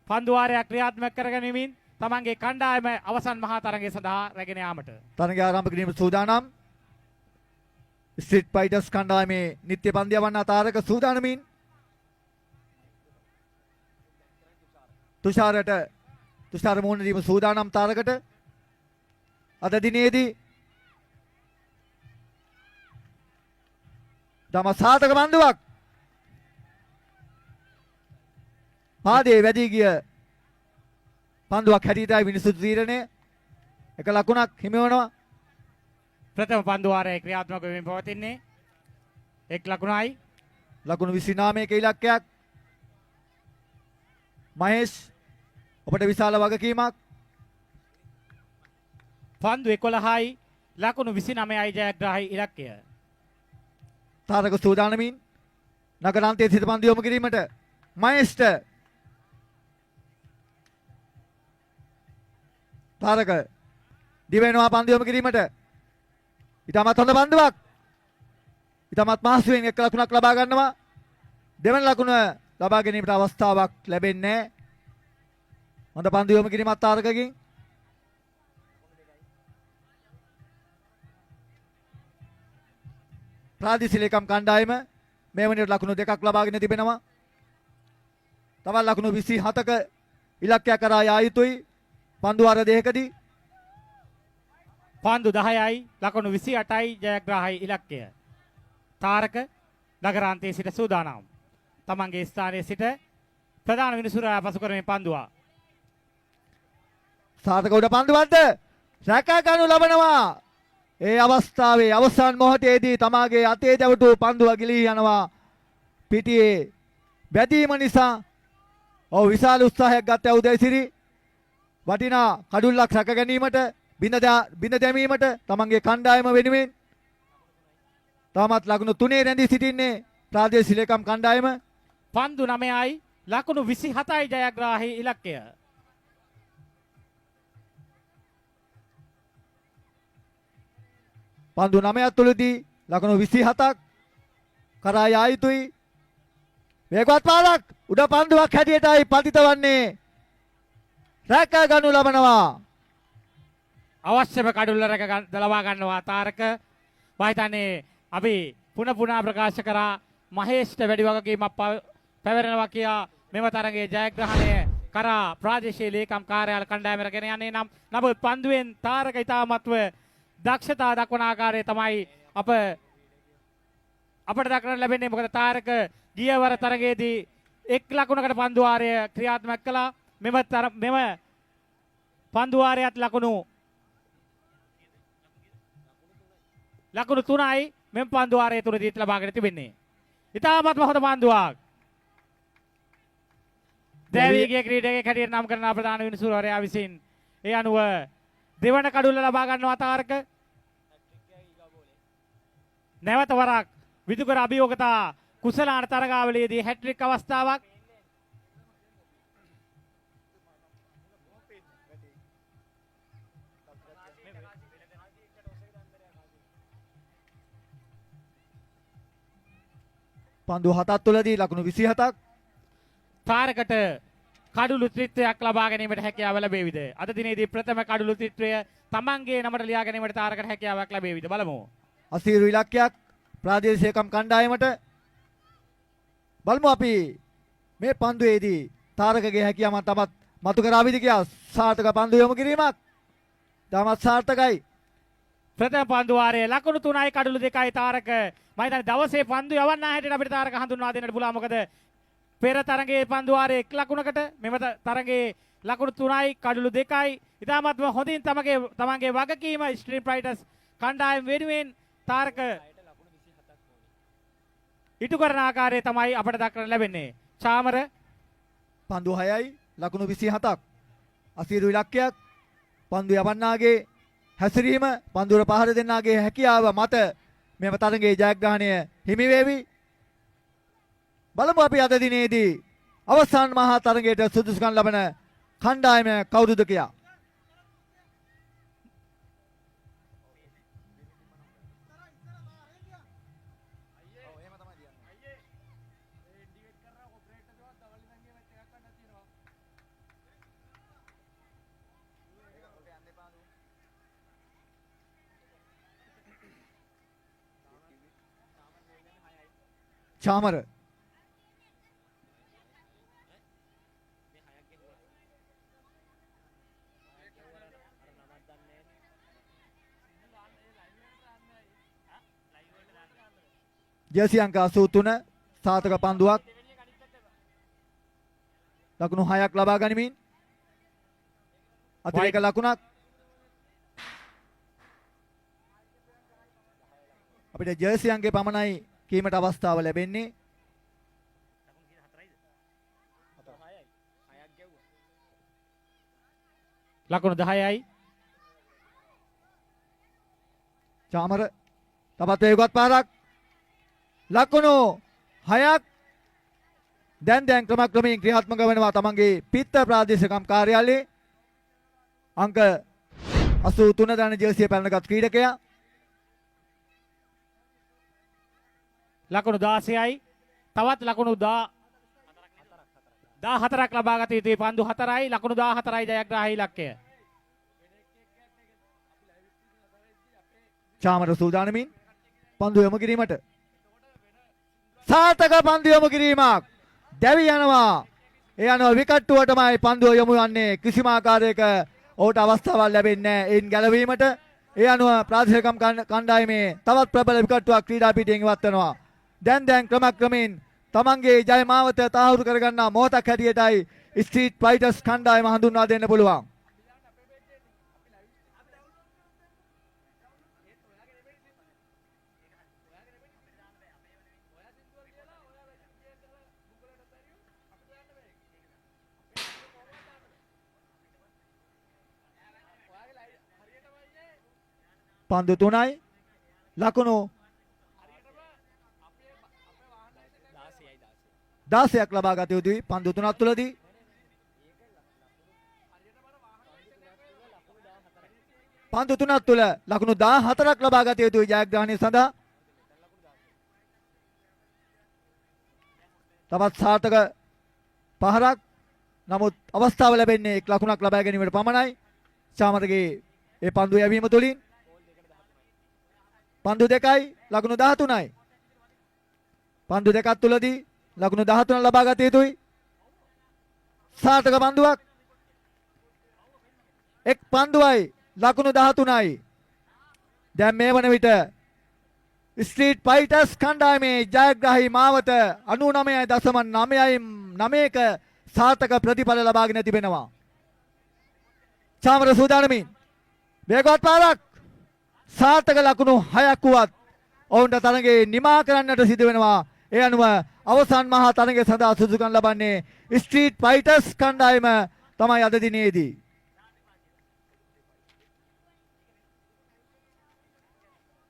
පන්දු වාරයක් ක්‍රියාත්මක කරගැනීමෙන් තමන්ගේ කණ්ඩායම අවසන් මහා තරගය සඳහා රැගෙන යාමට තරගය ආරම්භ කිරීමට සූදානම්. ස්ට්‍රීට් ෆයිටර්ස් කණ්ඩායමේ නිත්‍ය පන්දු යවන්නා තාරක සූදානමින් තුෂාර මුහුණ දීම සූදානම් තාරකට අද දිනේදී තම සාතක බන්දුවක් පාදයේ වැදී ගිය පන්දුවක් හැටියටයි විනිසුරු තීරණය. එක ලකුණක් හිමි වෙනවා. ප්‍රථම පන්දු වාරයේ ක්‍රියාත්මක වෙමින් පවතින්නේ එක් ලකුණයි. ලකුණු 29ක ඉලක්කයක්. මහේෂ් ඔබට විශාල වගකීමක්. පන්දු 11යි ලකුණු 29යි ජයග්‍රහී ඉලක්කය. තාරක සූදානමින් නගර අන්තයේ සිට පන්දු යොමු කිරීමට මහේෂ්ට තාරක දිවෙනවා පන්දු යොමු කිරීමට. ඊටමත් හොඳ පන්දුවක්. ඊටමත් මාසුවෙන් එක් ලකුණක් ලබා ගන්නවා. දෙවන ලකුණ ලබා ගැනීමට අවස්ථාවක් ලැබෙන්නේ නැහැ. හොඳ පන්දු යොමු කිරීමක් තාරකකින්. ප්‍රාදේශීය ලේකම් කණ්ඩායම මේ වන විට ලකුණු දෙකක් ලබාගෙන තිබෙනවා. තවත් ලකුණු 27ක ඉලක්කයක් කරා යා යුතුයි. පන්දු වාර දෙකකදී පන්දු 10යි ලකුණු 28යි ජයග්‍රාහී ඉලක්කය. තාරක නගරාන්තයේ සිට සූදානම්. තමන්ගේ ස්ථානයේ සිට ප්‍රධාන විනිසුරයා පසු කරමින් පන්දුවා. සාතක උඩ පන්දුවක්ද රැකා ගනු ලබනවා. ඒ අවස්ථාවේ අවසන් මොහොතේදී තමාගේ අතේ දැවටු පන්දුව ගිලී යනවා. පිටියේ බැදීම නිසා විශාල උත්සාහයක් ගත්ත උදයසිරි වටිනා කඩුල්ලක් රැක ගැනීමට බිඳ දැමීමට තමන්ගේ කණ්ඩායම වෙනුවෙන් තාමත් ලකුණු 3 රැඳී සිටින්නේ ප්‍රාදේශීය ලේකම් කණ්ඩායම. පන්දු 9යි ලකුණු 27යි ජයග්‍රාහී ඉලක්කය. පන්දු 9ක් තුලදී ලකුණු 27ක් කරා යා යුතුයි. වේගවත් පාරක් උඩ පන්දුවක් හැටියටයි පතිත වන්නේ. රැක ගනු ලබනවා. අවශ්‍යම කඩුල්ල ලබා ගන්නවා තාරක. මම අපි පුනා ප්‍රකාශ කරා මහේෂ්ට වැඩි වගකීමක් පැවරෙනවා කියා මෙම තරගයේ ජයග්‍රහණය කරා ප්‍රාදේශීය ලේකම් කාර්යාල කණ්ඩායම රැගෙන යන්නේ නම් නමුත් පන්දුවෙන් තාරක ඉතාමත්ව දක්ෂතා දක්වන ආකාරය තමයි අපට දක්නට ලැබෙන්නේ. මොකද තාරක ගියවර තරගයේදී එක් ලකුණකට පන්දු වාරය ක්‍රියාත්මක කළා. මෙම පන්දු වාරයත් ලකුණු 3යි මෙම පන්දු වාරය තුරදී ලබාගෙන තිබෙන්නේ. ඉතාමත්ම හොඳ පන්දුවක්. දැවීගේ ක්‍රීඩකයෙක් හැටියට නම් කරන ප්‍රධාන විනිසුරුවරයා විසින් ඒ අනුව දෙවන කඩුල්ල ලබා ගන්නවා තාරක. නැවත වරක් විදුකර අභියෝගතා කුසලාන තරගාවලියේදී හැට්‍රික් අවස්ථාවක්. පන්දු 7ක් තුලදී ලකුණු 27ක් තාරකට කඩුළු ත්‍රිත්වයක් ලබා ගැනීමට හැකියාව ලැබේවිද? අද දිනේදී ප්‍රථම කඩුළු ත්‍රිත්වය තමන්ගේ නමට ලියා ගැනීමට තාරකට හැකියාවක් ලැබේවිද? බලමු. අසීරු ඉලක්කයක් ප්‍රාදේශීය ලේකම් කණ්ඩායමට. බලමු අපි මේ පන්දුවේදී තාරකගේ හැකියාව තමත් මතු කරාවිද කියලා. සාර්ථක පන්දු යොමු කිරීමක්. තමත් සාර්ථකයි. ප්‍රථම පන්දු වාරයේ ලකුණු 3යි කඩුළු 2යි තාරක. මම හිතන්නේ දවසේ පන්දු යවන්න හැටියට අපිට තාරක හඳුන්වා දෙන්නට පුළුවන්. මොකද පෙර තරගයේ පන්දු වාරයේ 1 ලකුණකට මෙම තරගයේ ලකුණු 3යි කඩුළු 2යි. ඉතාමත්ම හොඳින් තමන්ගේ වගකීම ස්ට්‍රීම් ෆයිටර්ස් කණ්ඩායම වෙනුවෙන් තාරක ඉටු කරන ආකාරය තමයි අපට දක්නට ලැබෙන්නේ. චාමර පන්දු 6යි ලකුණු 27ක්. අසීරු ඉලක්කයක් පන්දු යවන්නාගේ හැසිරීම පන්දුර පහර දෙන්නාගේ හැකියාව මත මෙම තරගයේ ජයග්‍රහණය හිමි වේවි. බලමු අපි අද දිනේදී අවසන් මහා තරගයට සුදුසුකම් ලබන කණ්ඩායම කවුරුද කියා. චාමර ජර්සි අංක 83 සාතක පන්දුවක් ලකුණු 6ක් ලබා ගනිමින් අතිරේක ලකුණක් අපිට ජර්සි අංකේ පමණයි කීමට අවස්ථාව ලැබෙන්නේ. ලකුණු 10යි චාමර තවත් වේගවත් පාරක් ලකුණු 6ක් දැන් ක්‍රමක්‍රමයෙන් ක්‍රියාත්මක වෙනවා තමන්ගේ පිත්ත ප්‍රාදේශිකම් කාර්යාලයේ. අංක 83 දන ජර්සිය පැනනගත් ක්‍රීඩකයා. ලකුණු 16යි තවත් ලකුණු 14ක් ලබා ගත යුතුයි. පන්දු 4යි ලකුණු 14යි ජයග්‍රාහී ඉලක්කය. චාමර සූදානමින් පන්දු යොමු කිරීමට සාර්ථක පන්දු යොමු කිරීමක් දැවි යනවා. ඒ අනුව විකට්ටුවටමයි පන්දුව යොමු වන්නේ. කිසිම ආකාරයක ඔහුට අවස්ථාවක් ලැබෙන්නේ නැහැ ඒන් ගැලවීමට. ඒ අනුව ප්‍රාදේශිකම් කණ්ඩායමේ තවත් ප්‍රබල විකට්ටුවක් ක්‍රීඩා පිටියෙන් ඉවත් වෙනවා. දැන් ක්‍රමක්‍රමයෙන් තමන්ගේ ජය මාවත තහවුරු කරගන්නා මොහොතක් හැටියටයි ස්ට්‍රීට් ෆයිටර්ස් කණ්ඩායම හඳුන්වා දෙන්න පුළුවන්. පන්දු 3යි ලකුණු 16ක් ලබා ගත යුතුයි පන්දු 3ක් තුලදී. පන්දු 3ක් තුල ලකුණු 14ක් ලබා ගත යුතුයි ජයග්‍රහණය සඳහා. තවත් සාර්ථක පහරක්. නමුත් අවස්ථාව ලැබෙන්නේ එක් ලකුණක් ලබා ගැනීමට පමණයි. චාමරගේ ඒ පන්දු යැවීම තුලින් පන්දු 2යි ලකුණු 13යි. පන්දු දෙකක් තුලදී ලකුණු 13 ලබා ගත යුතුයි. සාර්ථක පන්දුවක්. එක් පන්දුවයි ලකුණු 13යි. දැන් මේ වන විට ස්ට්‍රීට් ෆයිටර්ස් කණ්ඩායමේ ජයග්‍රාහී මාවත 99.9ක සාර්ථක ප්‍රතිඵල ලබාගෙන තිබෙනවා. චාමර සූදානමින් වේගවත් පාරක් සාර්ථක ලකුණු 6ක් වුවත් ඔවුන්ට තරගයේ නිමා කරන්නට සිදු වෙනවා. ඒ අනුව අවසන් මහා තරගය සඳහා සුදුසුකම් ලබන්නේ ස්ට්‍රීට් ෆයිටර්ස් කණ්ඩායම තමයි අද දිනේදී.